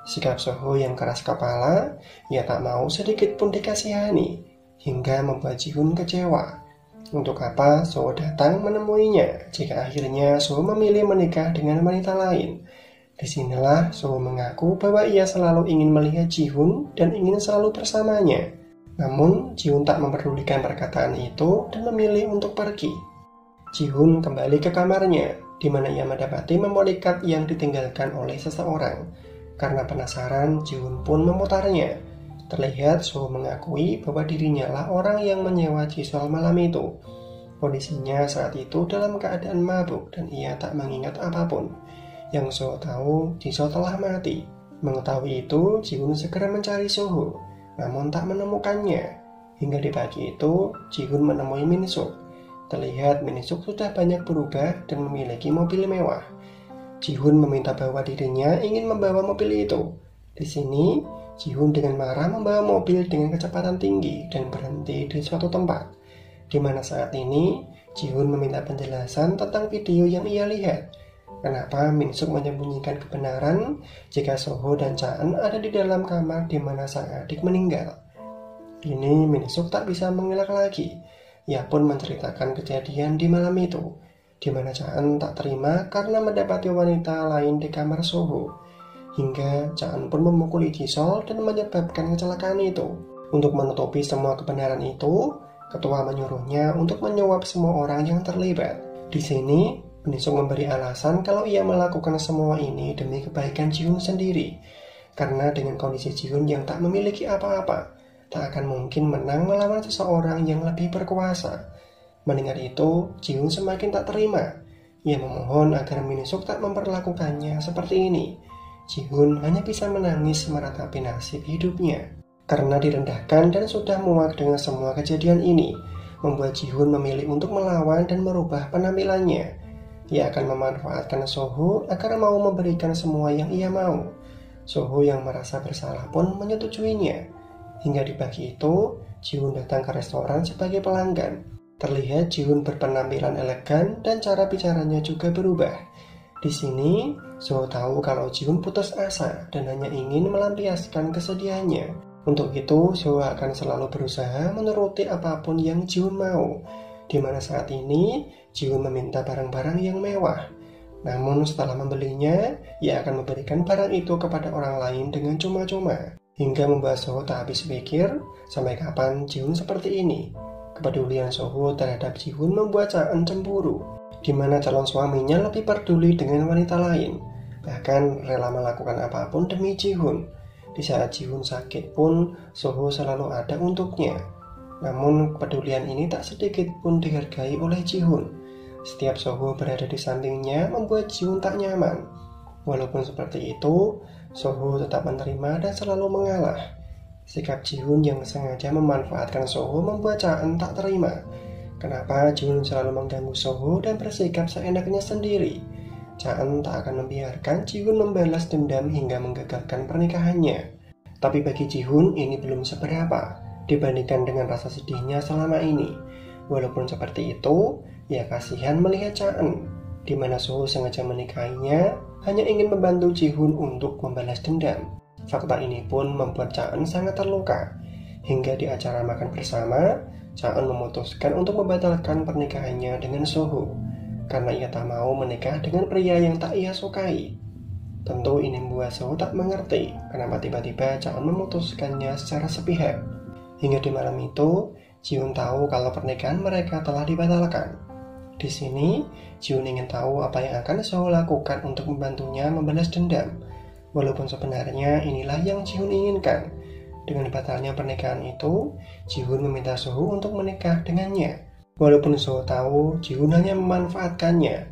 Sikap Soho yang keras kepala, ia tak mau sedikit pun dikasihani, hingga membuat Ji-hoon kecewa. Untuk apa Soho datang menemuinya jika akhirnya Soho memilih menikah dengan wanita lain? Disinilah Soho mengaku bahwa ia selalu ingin melihat Ji-hoon dan ingin selalu bersamanya. Namun, Ji-hoon tak memperdulikan perkataan itu dan memilih untuk pergi. Ji-hoon kembali ke kamarnya, di mana ia mendapati memory card yang ditinggalkan oleh seseorang. Karena penasaran, Ji-hoon pun memutarnya. Terlihat Soho mengakui bahwa dirinya lah orang yang menyewa Jisol malam itu. Kondisinya saat itu dalam keadaan mabuk dan ia tak mengingat apapun. Yang Soho tahu, Jisol telah mati. Mengetahui itu, Ji-hoon segera mencari Soho, namun tak menemukannya. Hingga di pagi itu, Ji-hoon menemui Min-suk. Terlihat Min-suk sudah banyak berubah dan memiliki mobil mewah. Ji-hoon meminta bahwa dirinya ingin membawa mobil itu. Di sini, Ji-hoon dengan marah membawa mobil dengan kecepatan tinggi dan berhenti di suatu tempat, di mana saat ini Ji-hoon meminta penjelasan tentang video yang ia lihat. Kenapa Min-suk menyembunyikan kebenaran jika Soho dan Cha-eun ada di dalam kamar di mana sang adik meninggal? Kini Min-suk tak bisa mengelak lagi. Ia pun menceritakan kejadian di malam itu, di mana Cha-eun tak terima karena mendapati wanita lain di kamar Soho. Hingga Cha-eun pun memukuli Jisol dan menyebabkan kecelakaan itu. Untuk menutupi semua kebenaran itu, ketua menyuruhnya untuk menyuap semua orang yang terlibat. Di sini, Min-suk memberi alasan kalau ia melakukan semua ini demi kebaikan Ji-hoon sendiri. Karena dengan kondisi Ji-hoon yang tak memiliki apa-apa, tak akan mungkin menang melawan seseorang yang lebih berkuasa. Mendengar itu, Ji-hoon semakin tak terima. Ia memohon agar Min-suk tak memperlakukannya seperti ini. Ji-hoon hanya bisa menangis meratapi nasib hidupnya. Karena direndahkan dan sudah muak dengan semua kejadian ini, membuat Ji-hoon memilih untuk melawan dan merubah penampilannya. Ia akan memanfaatkan Soho agar mau memberikan semua yang ia mau. Soho yang merasa bersalah pun menyetujuinya. Hingga di pagi itu, Ji-hoon datang ke restoran sebagai pelanggan. Terlihat Ji-hoon berpenampilan elegan dan cara bicaranya juga berubah. Di sini, Soho tahu kalau Ji-hoon putus asa dan hanya ingin melampiaskan kesedihannya. Untuk itu, Soho akan selalu berusaha menuruti apapun yang Ji-hoon mau. Di mana saat ini, Ji-hoon meminta barang-barang yang mewah. Namun setelah membelinya, ia akan memberikan barang itu kepada orang lain dengan cuma-cuma. Hingga membuat Soho tak habis pikir, sampai kapan Ji-hoon seperti ini. Kepedulian Soho terhadap Ji-hoon membuat Cha-eun cemburu, di mana calon suaminya lebih peduli dengan wanita lain, bahkan rela melakukan apapun demi Ji-hoon. Di saat Ji-hoon sakit pun, Soho selalu ada untuknya. Namun kepedulian ini tak sedikit pun dihargai oleh Ji-hoon. Setiap Soho berada di sampingnya membuat Ji-hoon tak nyaman. Walaupun seperti itu, Soho tetap menerima dan selalu mengalah. Sikap Ji-hoon yang sengaja memanfaatkan Soho membuat Cha-eun tak terima. Kenapa Ji-hoon selalu mengganggu Soho dan bersikap seenaknya sendiri? Cha-eun tak akan membiarkan Ji-hoon membalas dendam hingga menggagalkan pernikahannya. Tapi bagi Ji-hoon ini belum seberapa dibandingkan dengan rasa sedihnya selama ini. Walaupun seperti itu, ia kasihan melihat Cha-eun, di mana Soho sengaja menikahinya hanya ingin membantu Ji-hoon untuk membalas dendam. Fakta ini pun membuat Cha-eun sangat terluka. Hingga di acara makan bersama, Cha-eun memutuskan untuk membatalkan pernikahannya dengan Soho karena ia tak mau menikah dengan pria yang tak ia sukai. Tentu ini membuat Soho tak mengerti kenapa tiba-tiba Cha-eun memutuskannya secara sepihak. Hingga di malam itu, Ji-hoon tahu kalau pernikahan mereka telah dibatalkan. Di sini, Ji-hoon ingin tahu apa yang akan Soho lakukan untuk membantunya membalas dendam. Walaupun sebenarnya inilah yang Ji-hoon inginkan. Dengan batalnya pernikahan itu, Ji-hoon meminta Soho untuk menikah dengannya. Walaupun Soho tahu Ji-hoon hanya memanfaatkannya,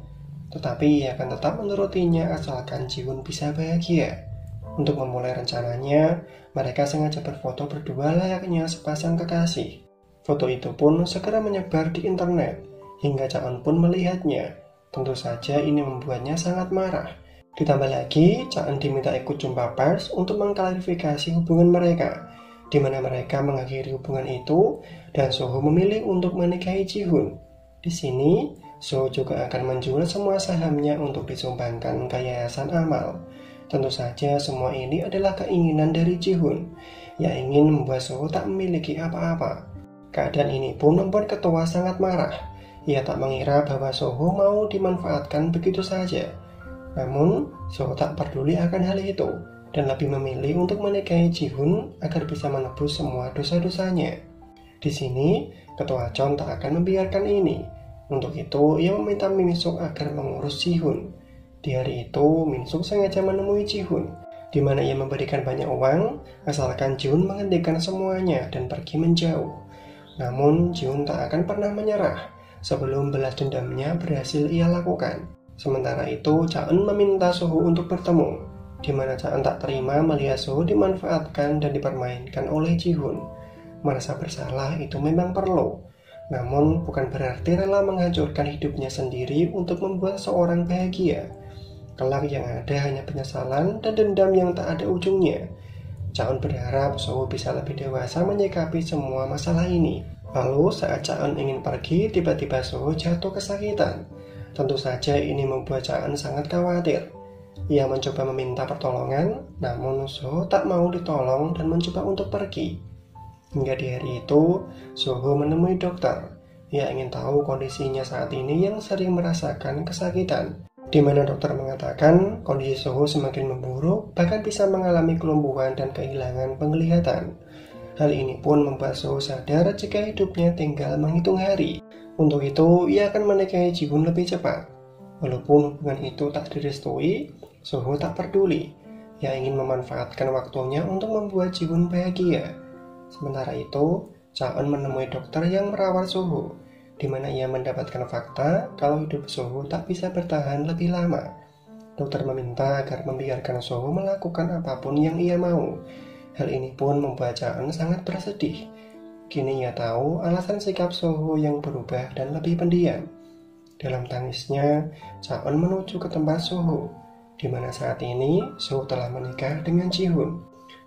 tetapi ia akan tetap menurutinya asalkan Ji-hoon bisa bahagia. Untuk memulai rencananya, mereka sengaja berfoto berdua layaknya sepasang kekasih. Foto itu pun segera menyebar di internet, hingga Cha-eun pun melihatnya. Tentu saja ini membuatnya sangat marah. Ditambah lagi, Cha-eun diminta ikut jumpa pers untuk mengklarifikasi hubungan mereka, di mana mereka mengakhiri hubungan itu dan Soho memilih untuk menikahi Ji-hoon. Di sini, Soho juga akan menjual semua sahamnya untuk disumbangkan ke yayasan amal. Tentu saja semua ini adalah keinginan dari Ji-hoon, yang ingin membuat Soho tak memiliki apa-apa. Keadaan ini pun membuat ketua sangat marah. Ia tak mengira bahwa Soho mau dimanfaatkan begitu saja. Namun, Soho tak peduli akan hal itu dan lebih memilih untuk menikahi Ji-hoon agar bisa menebus semua dosa-dosanya. Di sini, ketua Chon tak akan membiarkan ini. Untuk itu, ia meminta Min-suk agar mengurus Ji-hoon. Di hari itu, Min-suk sengaja menemui Ji-hoon. di mana ia memberikan banyak uang asalkan Jihun menghentikan semuanya dan pergi menjauh. Namun Jihun tak akan pernah menyerah sebelum balas dendamnya berhasil ia lakukan. Sementara itu Cha-eun meminta Soho untuk bertemu, di mana Cha-eun tak terima melihat Soho dimanfaatkan dan dipermainkan oleh Jihun. Merasa bersalah itu memang perlu, namun bukan berarti rela menghancurkan hidupnya sendiri untuk membuat seorang bahagia. Kelak yang ada hanya penyesalan dan dendam yang tak ada ujungnya. Cha-eun berharap Soho bisa lebih dewasa menyikapi semua masalah ini. Lalu saat Cha-eun ingin pergi, tiba-tiba Soho jatuh kesakitan. Tentu saja ini membuat Cha-eun sangat khawatir. Ia mencoba meminta pertolongan, namun Soho tak mau ditolong dan mencoba untuk pergi. Hingga di hari itu, Soho menemui dokter. Ia ingin tahu kondisinya saat ini yang sering merasakan kesakitan, di mana dokter mengatakan kondisi Soho semakin memburuk, bahkan bisa mengalami kelumpuhan dan kehilangan penglihatan. Hal ini pun membuat Soho sadar jika hidupnya tinggal menghitung hari. Untuk itu, ia akan menikahi Jihun lebih cepat. Walaupun hubungan itu tak direstui, Soho tak peduli. Ia ingin memanfaatkan waktunya untuk membuat Jihun bahagia. Sementara itu, Cha-eun menemui dokter yang merawat Soho, di mana ia mendapatkan fakta kalau hidup Soho tak bisa bertahan lebih lama. Dokter meminta agar membiarkan Soho melakukan apapun yang ia mau. Hal ini pun membuat Cha-eun sangat bersedih. Kini ia tahu alasan sikap Soho yang berubah dan lebih pendiam. Dalam tangisnya, Cha-eun menuju ke tempat Soho, di mana saat ini Soho telah menikah dengan Jihun.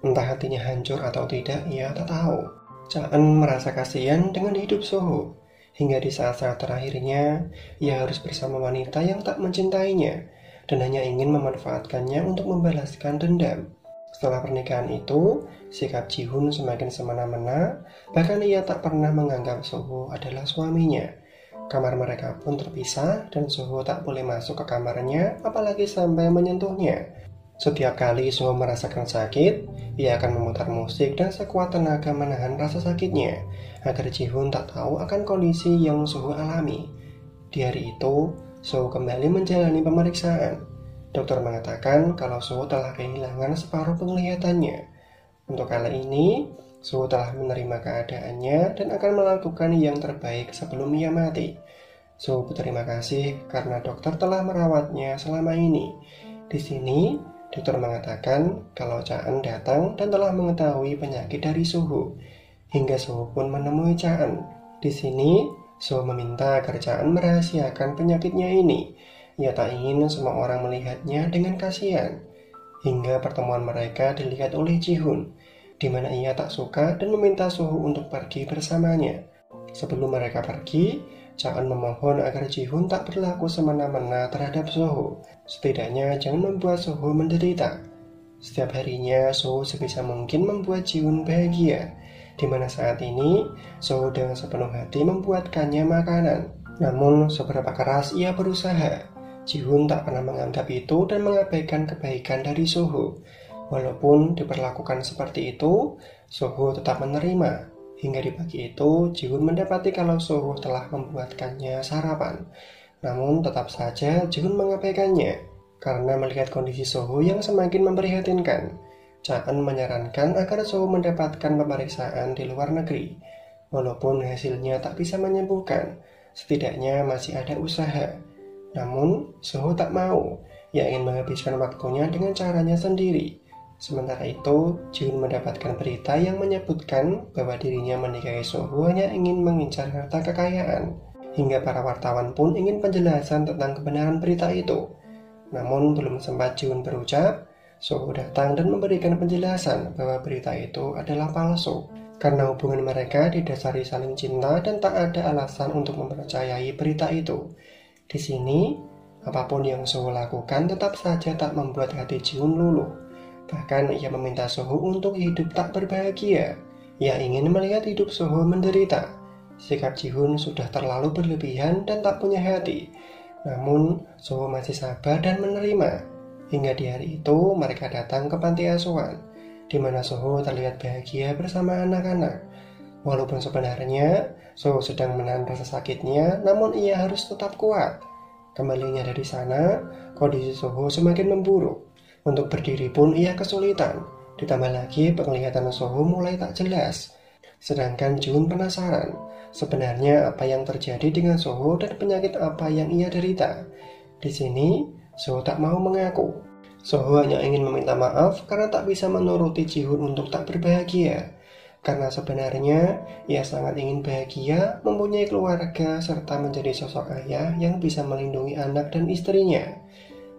Entah hatinya hancur atau tidak, ia tak tahu. Cha-eun merasa kasihan dengan hidup Soho. Hingga di saat-saat terakhirnya, ia harus bersama wanita yang tak mencintainya dan hanya ingin memanfaatkannya untuk membalaskan dendam. Setelah pernikahan itu, sikap Jihun semakin semena-mena, bahkan ia tak pernah menganggap Soho adalah suaminya. Kamar mereka pun terpisah dan Soho tak boleh masuk ke kamarnya, apalagi sampai menyentuhnya. Setiap kali Soho merasakan sakit, ia akan memutar musik dan sekuat tenaga menahan rasa sakitnya, agar Jihun tak tahu akan kondisi yang Soho alami. Di hari itu, Soho kembali menjalani pemeriksaan. Dokter mengatakan kalau Soho telah kehilangan separuh penglihatannya. Untuk kali ini, Soho telah menerima keadaannya dan akan melakukan yang terbaik sebelum ia mati. Soho berterima kasih karena dokter telah merawatnya selama ini. Di sini, dokter mengatakan kalau Cha-eun datang dan telah mengetahui penyakit dari Soho. Hingga Soho pun menemui Cha-eun. Di sini, Soho meminta agar Cha-eun merahasiakan penyakitnya ini. Ia tak ingin semua orang melihatnya dengan kasihan. Hingga pertemuan mereka dilihat oleh Jihun, di mana ia tak suka dan meminta Soho untuk pergi bersamanya. Sebelum mereka pergi, Cha-eun memohon agar Jihun tak berlaku semena-mena terhadap Soho. Setidaknya jangan membuat Soho menderita. Setiap harinya Soho sebisa mungkin membuat Jihun bahagia, di mana saat ini Soho dengan sepenuh hati membuatkannya makanan. Namun seberapa keras ia berusaha, Jihun tak pernah menganggap itu dan mengabaikan kebaikan dari Soho. Walaupun diperlakukan seperti itu, Soho tetap menerima. Hingga di pagi itu, Jihun mendapati kalau Soho telah membuatkannya sarapan. Namun tetap saja Jihun mengabaikannya, karena melihat kondisi Soho yang semakin memprihatinkan. Cha-eun menyarankan agar Soho mendapatkan pemeriksaan di luar negeri. Walaupun hasilnya tak bisa menyembuhkan, setidaknya masih ada usaha. Namun, Soho tak mau. Ia ingin menghabiskan waktunya dengan caranya sendiri. Sementara itu, Jihun mendapatkan berita yang menyebutkan bahwa dirinya menikahi Soho hanya ingin mengincar harta kekayaan. Hingga para wartawan pun ingin penjelasan tentang kebenaran berita itu. Namun belum sempat Jihun berucap, Soho datang dan memberikan penjelasan bahwa berita itu adalah palsu. Karena hubungan mereka didasari saling cinta dan tak ada alasan untuk mempercayai berita itu. Di sini, apapun yang Soho lakukan tetap saja tak membuat hati Jihun luluh. Bahkan ia meminta Soho untuk hidup tak berbahagia. Ia ingin melihat hidup Soho menderita. Sikap Jihun sudah terlalu berlebihan dan tak punya hati. Namun, Soho masih sabar dan menerima. Hingga di hari itu, mereka datang ke panti asuhan, di mana Soho terlihat bahagia bersama anak-anak. Walaupun sebenarnya, Soho sedang menahan rasa sakitnya, namun ia harus tetap kuat. Kembalinya dari sana, kondisi Soho semakin memburuk. Untuk berdiri pun ia kesulitan. Ditambah lagi penglihatan Soho mulai tak jelas. Sedangkan Jihun penasaran, sebenarnya apa yang terjadi dengan Soho dan penyakit apa yang ia derita. Di sini, Soho tak mau mengaku. Soho hanya ingin meminta maaf karena tak bisa menuruti Jihun untuk tak berbahagia. Karena sebenarnya ia sangat ingin bahagia, mempunyai keluarga, serta menjadi sosok ayah yang bisa melindungi anak dan istrinya.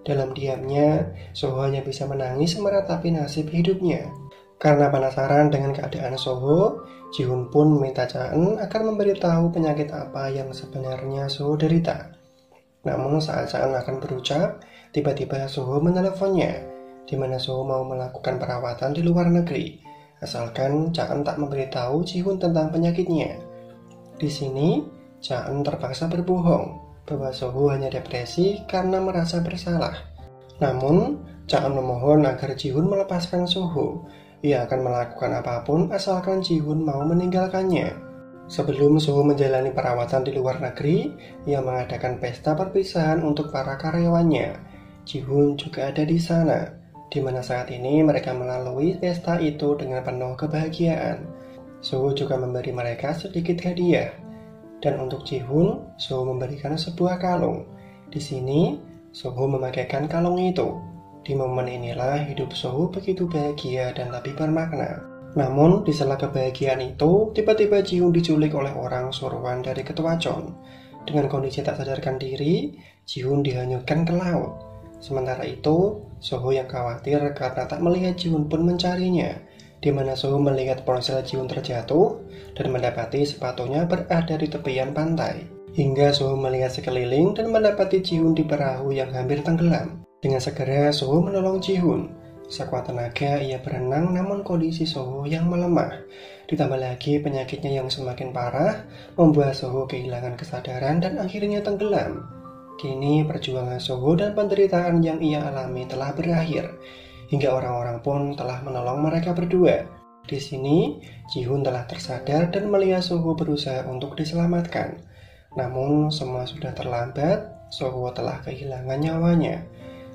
Dalam diamnya, Soho hanya bisa menangis meratapi nasib hidupnya. Karena penasaran dengan keadaan Soho, Jihun pun meminta Cha-eun agar memberitahu penyakit apa yang sebenarnya Soho derita. Namun saat Cha-eun akan berucap, tiba-tiba Soho meneleponnya, di mana Soho mau melakukan perawatan di luar negeri, asalkan Cha-eun tak memberitahu Jihun tentang penyakitnya. Di sini, Cha-eun terpaksa berbohong bahwa Soho hanya depresi karena merasa bersalah. Namun, Cha-eun memohon agar Jihun melepaskan Soho. Ia akan melakukan apapun asalkan Jihun mau meninggalkannya. Sebelum Soho menjalani perawatan di luar negeri, ia mengadakan pesta perpisahan untuk para karyawannya. Jihun juga ada di sana, di mana saat ini mereka melalui pesta itu dengan penuh kebahagiaan. Soho juga memberi mereka sedikit hadiah. Dan untuk Jihun, Soho memberikan sebuah kalung. Di sini, Soho memakaikan kalung itu. Di momen inilah hidup Soho begitu bahagia dan lebih bermakna. Namun, di sela kebahagiaan itu, tiba-tiba Jihun diculik oleh orang suruhan dari ketua Chon. Dengan kondisi tak sadarkan diri, Jihun dihanyutkan ke laut. Sementara itu, Soho yang khawatir karena tak melihat Jihun pun mencarinya, di mana Soho melihat ponsel Jihun terjatuh dan mendapati sepatunya berada di tepian pantai. Hingga Soho melihat sekeliling dan mendapati Jihun di perahu yang hampir tenggelam. Dengan segera Soho menolong Jihun. Sekuat tenaga ia berenang, namun kondisi Soho yang melemah. Ditambah lagi penyakitnya yang semakin parah membuat Soho kehilangan kesadaran dan akhirnya tenggelam. Kini perjuangan Soho dan penderitaan yang ia alami telah berakhir. Hingga orang-orang pun telah menolong mereka berdua. Di sini, Jihun telah tersadar dan melihat Soho berusaha untuk diselamatkan. Namun semua sudah terlambat, Soho telah kehilangan nyawanya.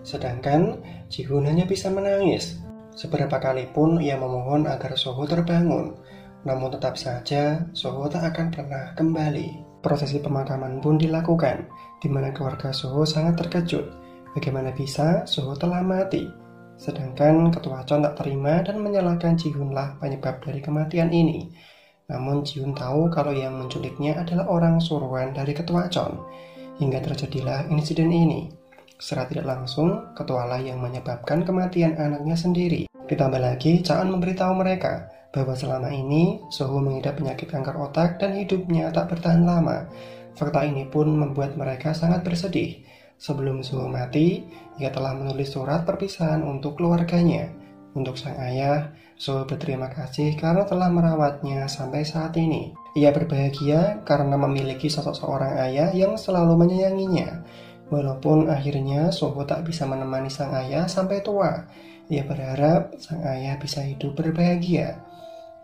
Sedangkan Jihun hanya bisa menangis. Seberapa kali pun ia memohon agar Soho terbangun, namun tetap saja Soho tak akan pernah kembali. Prosesi pemakaman pun dilakukan, di mana keluarga Soho sangat terkejut. Bagaimana bisa Soho telah mati? Sedangkan ketua Chon tak terima dan menyalahkan Jihunlah penyebab dari kematian ini. Namun Jihun tahu kalau yang menculiknya adalah orang suruhan dari ketua Chon. Hingga terjadilah insiden ini. Secara tidak langsung, ketualah yang menyebabkan kematian anaknya sendiri. Ditambah lagi, Cha-eun memberitahu mereka bahwa selama ini Soho mengidap penyakit kanker otak dan hidupnya tak bertahan lama. Fakta ini pun membuat mereka sangat bersedih. Sebelum Soho mati, ia telah menulis surat perpisahan untuk keluarganya. Untuk sang ayah, Soho berterima kasih karena telah merawatnya sampai saat ini. Ia berbahagia karena memiliki sosok seorang ayah yang selalu menyayanginya. Walaupun akhirnya Soho tak bisa menemani sang ayah sampai tua, ia berharap sang ayah bisa hidup berbahagia.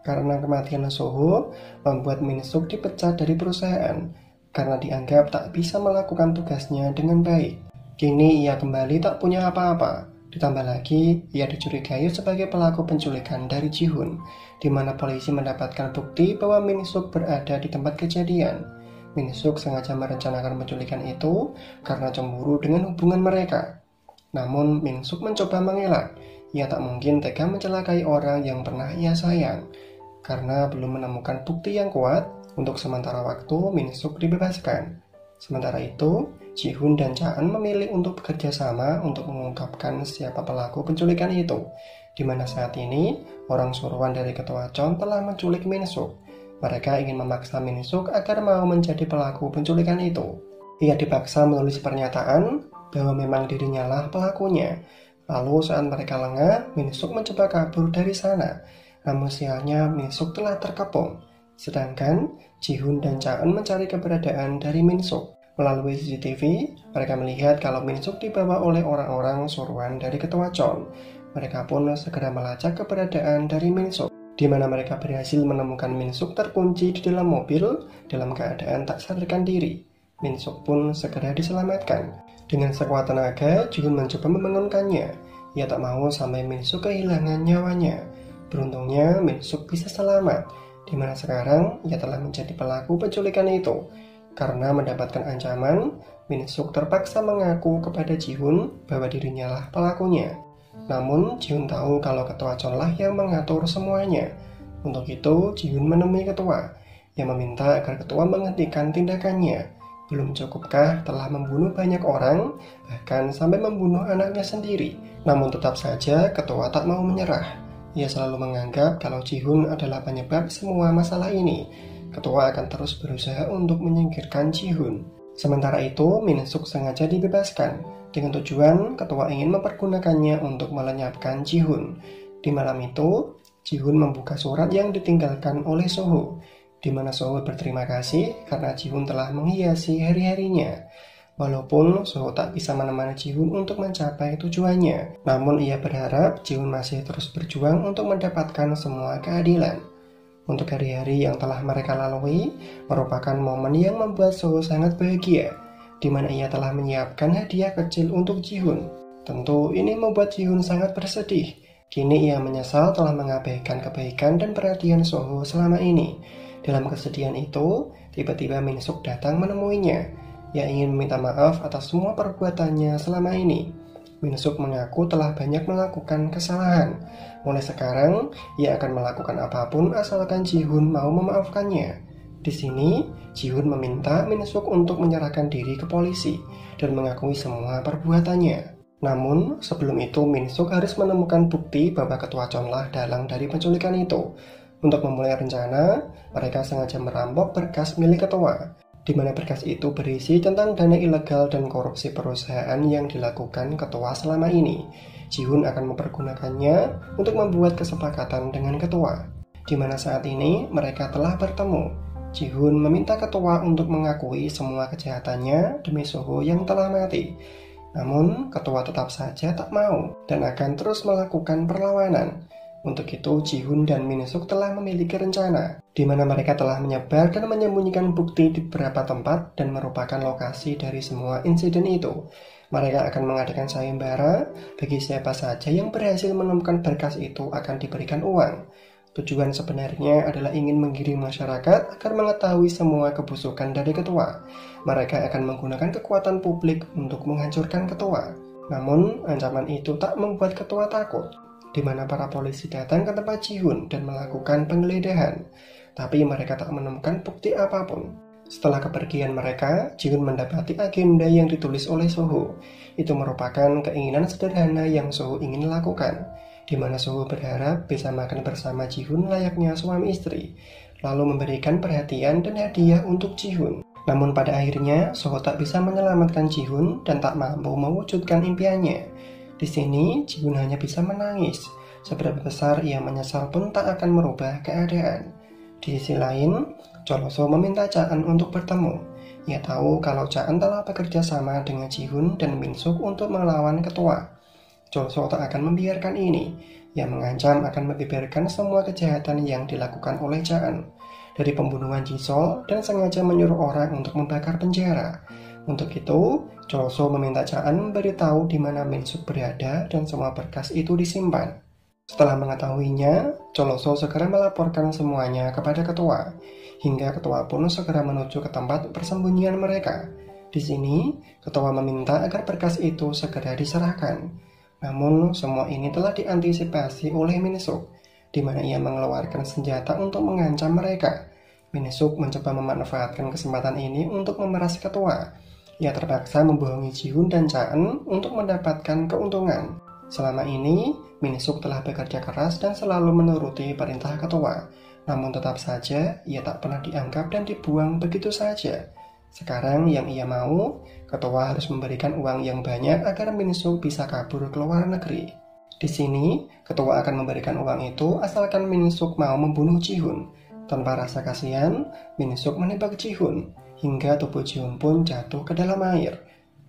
Karena kematian Soho membuat Min Suk dipecat dari perusahaan, karena dianggap tak bisa melakukan tugasnya dengan baik. Kini ia kembali tak punya apa-apa. Ditambah lagi, ia dicurigai sebagai pelaku penculikan dari Jihun, di mana polisi mendapatkan bukti bahwa Min Suk berada di tempat kejadian. Min Suk sengaja merencanakan penculikan itu karena cemburu dengan hubungan mereka. Namun Min Suk mencoba mengelak. Ia tak mungkin tega mencelakai orang yang pernah ia sayang. Karena belum menemukan bukti yang kuat, untuk sementara waktu Min Suk dibebaskan. Sementara itu, Jihun dan Cha-eun memilih untuk bekerja sama untuk mengungkapkan siapa pelaku penculikan itu. Di mana saat ini, orang suruhan dari ketua Chon telah menculik Min Suk. Mereka ingin memaksa Min Suk agar mau menjadi pelaku penculikan itu. Ia dipaksa menulis pernyataan bahwa memang dirinya lah pelakunya. Lalu saat mereka lengah, Min Suk mencoba kabur dari sana. Namun sialnya Min Suk telah terkepung. Sedangkan Jihun dan Cha-eun mencari keberadaan dari Min Suk. Melalui CCTV, mereka melihat kalau Min Suk dibawa oleh orang-orang suruhan dari ketua Chon. Mereka pun segera melacak keberadaan dari Min Suk, di mana mereka berhasil menemukan Min Suk terkunci di dalam mobil dalam keadaan tak sadarkan diri. Min Suk pun segera diselamatkan. Dengan sekuat tenaga, Jihun mencoba membangunkannya. Ia tak mau sampai Min Suk kehilangan nyawanya. Beruntungnya Min Suk bisa selamat, di mana sekarang ia telah menjadi pelaku penculikan itu. Karena mendapatkan ancaman, Min Suk terpaksa mengaku kepada Ji-hun bahwa dirinya lah pelakunya. Namun Ji-hun tahu kalau ketua Chon lah yang mengatur semuanya. Untuk itu Ji-hun menemui ketua yang meminta agar ketua menghentikan tindakannya. Belum cukupkah telah membunuh banyak orang, bahkan sampai membunuh anaknya sendiri. Namun tetap saja ketua tak mau menyerah. Ia selalu menganggap kalau Ji-hun adalah penyebab semua masalah ini. Ketua akan terus berusaha untuk menyingkirkan Ji-hun. Sementara itu, Min Suk sengaja dibebaskan dengan tujuan ketua ingin mempergunakannya untuk melenyapkan Ji-hun. Di malam itu, Ji-hun membuka surat yang ditinggalkan oleh Soho, di mana Soho berterima kasih karena Ji-hun telah menghiasi hari-harinya. Walaupun Soho tak bisa menemani Ji-hun untuk mencapai tujuannya, namun ia berharap Ji-hun masih terus berjuang untuk mendapatkan semua keadilan. Untuk hari-hari yang telah mereka lalui merupakan momen yang membuat Soho sangat bahagia, di mana ia telah menyiapkan hadiah kecil untuk Ji-hun. Tentu ini membuat Ji-hun sangat bersedih. Kini ia menyesal telah mengabaikan kebaikan dan perhatian Soho selama ini. Dalam kesedihan itu, tiba-tiba Min Suk datang menemuinya. Ia ingin meminta maaf atas semua perbuatannya selama ini. Min Suk mengaku telah banyak melakukan kesalahan. Mulai sekarang, ia akan melakukan apapun asalkan Ji-hun mau memaafkannya. Di sini, Ji-hun meminta Min Suk untuk menyerahkan diri ke polisi dan mengakui semua perbuatannya. Namun, sebelum itu Min Suk harus menemukan bukti bahwa ketua Chon lah dalang dari penculikan itu. Untuk memulai rencana, mereka sengaja merampok berkas milik ketua, di mana berkas itu berisi tentang dana ilegal dan korupsi perusahaan yang dilakukan ketua selama ini. Ji-hun akan mempergunakannya untuk membuat kesepakatan dengan ketua, di mana saat ini mereka telah bertemu. Ji-hun meminta ketua untuk mengakui semua kejahatannya demi Soho yang telah mati. Namun, ketua tetap saja tak mau dan akan terus melakukan perlawanan. Untuk itu, Ji-hun dan Min Suk telah memiliki rencana, di mana mereka telah menyebar dan menyembunyikan bukti di beberapa tempat dan merupakan lokasi dari semua insiden itu. Mereka akan mengadakan sayembara, bagi siapa saja yang berhasil menemukan berkas itu akan diberikan uang. Tujuan sebenarnya adalah ingin menggiring masyarakat agar mengetahui semua kebusukan dari ketua. Mereka akan menggunakan kekuatan publik untuk menghancurkan ketua. Namun, ancaman itu tak membuat ketua takut, di mana para polisi datang ke tempat Ji-hun dan melakukan penggeledahan. Tapi mereka tak menemukan bukti apapun. Setelah kepergian mereka, Ji-hun mendapati agenda yang ditulis oleh Soho. Itu merupakan keinginan sederhana yang Soho ingin lakukan, di mana Soho berharap bisa makan bersama Ji-hun layaknya suami istri, lalu memberikan perhatian dan hadiah untuk Ji-hun. Namun pada akhirnya, Soho tak bisa menyelamatkan Ji-hun dan tak mampu mewujudkan impiannya. Di sini, Ji-hun hanya bisa menangis. Seberapa besar ia menyesal pun tak akan merubah keadaan. Di sisi lain, Choloso meminta Cha-an untuk bertemu. Ia tahu kalau Cha-an telah bekerja sama dengan Ji-hun dan Min Suk untuk melawan ketua. Choloso tak akan membiarkan ini. Ia mengancam akan membiarkan semua kejahatan yang dilakukan oleh Cha-an, dari pembunuhan Ji-sol dan sengaja menyuruh orang untuk membakar penjara. Untuk itu, Choloso meminta Cha-an memberitahu di mana Min Suk berada dan semua berkas itu disimpan. Setelah mengetahuinya, Choloso segera melaporkan semuanya kepada ketua, hingga ketua pun segera menuju ke tempat persembunyian mereka. Di sini, ketua meminta agar berkas itu segera diserahkan. Namun, semua ini telah diantisipasi oleh Min Suk, di mana ia mengeluarkan senjata untuk mengancam mereka. Min Suk mencoba memanfaatkan kesempatan ini untuk memeras ketua. Ia terpaksa membohongi Ji-hun dan Cha-an untuk mendapatkan keuntungan. Selama ini, Min Suk telah bekerja keras dan selalu menuruti perintah ketua. Namun tetap saja, ia tak pernah dianggap dan dibuang begitu saja. Sekarang yang ia mau, ketua harus memberikan uang yang banyak agar Min Suk bisa kabur ke luar negeri. Di sini, ketua akan memberikan uang itu asalkan Min Suk mau membunuh Ji-hun. Tanpa rasa kasihan, Min Suk menembak Ji-hun, hingga tubuh Ji-hun pun jatuh ke dalam air.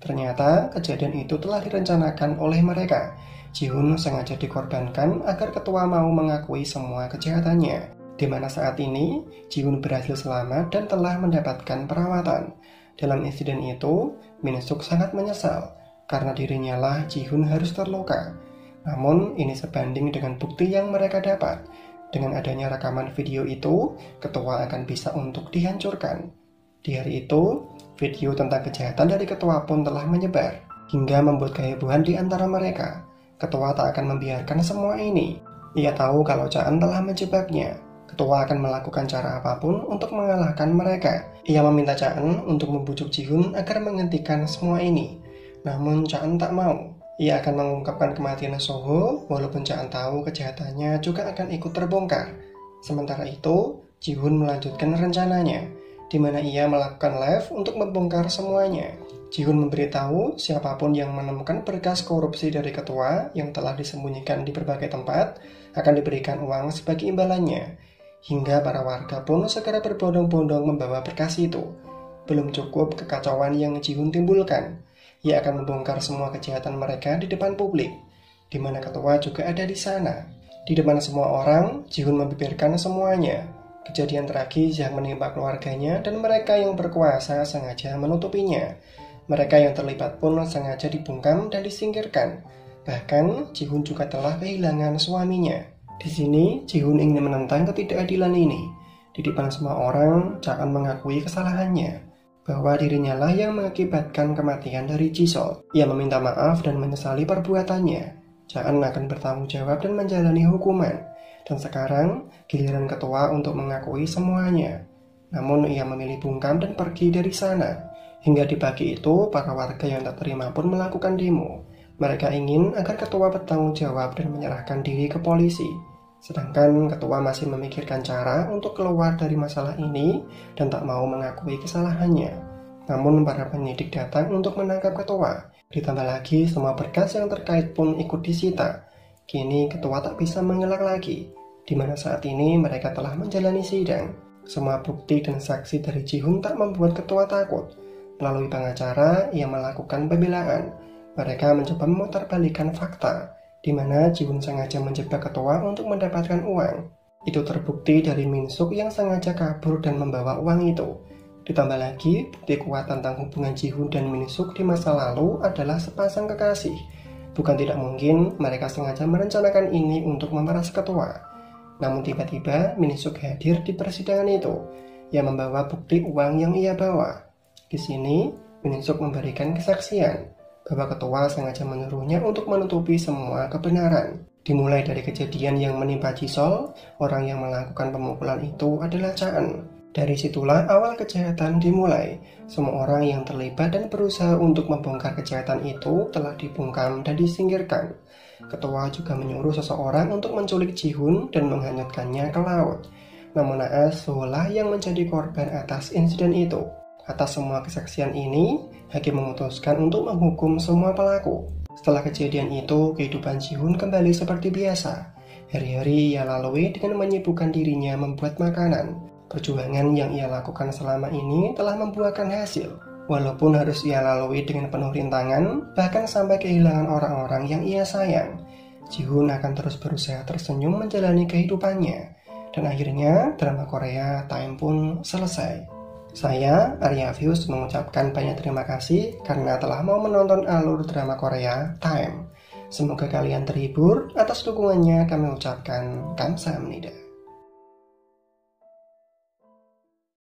Ternyata, kejadian itu telah direncanakan oleh mereka. Ji-hun sengaja dikorbankan agar ketua mau mengakui semua kejahatannya, di mana saat ini Ji-hun berhasil selamat dan telah mendapatkan perawatan. Dalam insiden itu, Min Suk sangat menyesal karena dirinya lah Ji-hun harus terluka. Namun ini sebanding dengan bukti yang mereka dapat. Dengan adanya rekaman video itu, ketua akan bisa untuk dihancurkan. Di hari itu, video tentang kejahatan dari ketua pun telah menyebar, hingga membuat kehebohan di antara mereka. Ketua tak akan membiarkan semua ini. Ia tahu kalau Caan telah menjebaknya. Ketua akan melakukan cara apapun untuk mengalahkan mereka. Ia meminta Caan untuk membujuk Ji-hun agar menghentikan semua ini. Namun Caan tak mau. Ia akan mengungkapkan kematian Soho, walaupun Caan tahu kejahatannya juga akan ikut terbongkar. Sementara itu, Ji-hun melanjutkan rencananya, di mana ia melakukan live untuk membongkar semuanya. Ji-hun memberitahu siapapun yang menemukan berkas korupsi dari ketua yang telah disembunyikan di berbagai tempat akan diberikan uang sebagai imbalannya. Hingga para warga pun segera berbondong-bondong membawa berkas itu. Belum cukup kekacauan yang Ji-hun timbulkan. Ia akan membongkar semua kejahatan mereka di depan publik, di mana ketua juga ada di sana. Di depan semua orang, Ji-hun membeberkan semuanya. Kejadian tragis yang menimpa keluarganya dan mereka yang berkuasa sengaja menutupinya. Mereka yang terlibat pun sengaja dibungkam dan disingkirkan. Bahkan, Ji-hun juga telah kehilangan suaminya. Di sini, Ji-hun ingin menentang ketidakadilan ini. Di depan semua orang, Caan mengakui kesalahannya, bahwa dirinya lah yang mengakibatkan kematian dari Ji-sol. Ia meminta maaf dan menyesali perbuatannya. Caan akan bertanggung jawab dan menjalani hukuman. Dan sekarang, giliran ketua untuk mengakui semuanya. Namun ia memilih bungkam dan pergi dari sana. Hingga di pagi itu, para warga yang tak terima pun melakukan demo. Mereka ingin agar ketua bertanggung jawab dan menyerahkan diri ke polisi. Sedangkan ketua masih memikirkan cara untuk keluar dari masalah ini dan tak mau mengakui kesalahannya. Namun para penyidik datang untuk menangkap ketua. Ditambah lagi semua berkas yang terkait pun ikut disita. Kini ketua tak bisa mengelak lagi, di mana saat ini mereka telah menjalani sidang. Semua bukti dan saksi dari Ji-hun tak membuat ketua takut. Melalui pengacara, ia melakukan pembelaan. Mereka mencoba memutarbalikkan fakta, di mana Ji-hun sengaja menjebak ketua untuk mendapatkan uang. Itu terbukti dari Min-suk yang sengaja kabur dan membawa uang itu. Ditambah lagi, bukti kuat tentang hubungan Ji-hun dan Min-suk di masa lalu adalah sepasang kekasih. Bukan tidak mungkin mereka sengaja merencanakan ini untuk memeras ketua. Namun tiba-tiba Min-suk hadir di persidangan itu. Ia membawa bukti uang yang ia bawa. Di sini, Min-suk memberikan kesaksian bahwa ketua sengaja menyuruhnya untuk menutupi semua kebenaran. Dimulai dari kejadian yang menimpa Ji-sol, orang yang melakukan pemukulan itu adalah Caan. Dari situlah awal kejahatan dimulai. Semua orang yang terlibat dan berusaha untuk membongkar kejahatan itu telah dibungkam dan disingkirkan. Ketua juga menyuruh seseorang untuk menculik Ji-hun dan menghanyutkannya ke laut. Namun naas Soholah yang menjadi korban atas insiden itu. Atas semua kesaksian ini, hakim memutuskan untuk menghukum semua pelaku. Setelah kejadian itu, kehidupan Ji-hun kembali seperti biasa. Hari-hari ia lalui dengan menyibukkan dirinya membuat makanan. Perjuangan yang ia lakukan selama ini telah membuahkan hasil. Walaupun harus ia lalui dengan penuh rintangan, bahkan sampai kehilangan orang-orang yang ia sayang, Ji-hun akan terus berusaha tersenyum menjalani kehidupannya. Dan akhirnya, drama Korea Time pun selesai. Saya, Aryavius, mengucapkan banyak terima kasih karena telah mau menonton alur drama Korea Time. Semoga kalian terhibur. Atas dukungannya kami ucapkan kamsahamnida.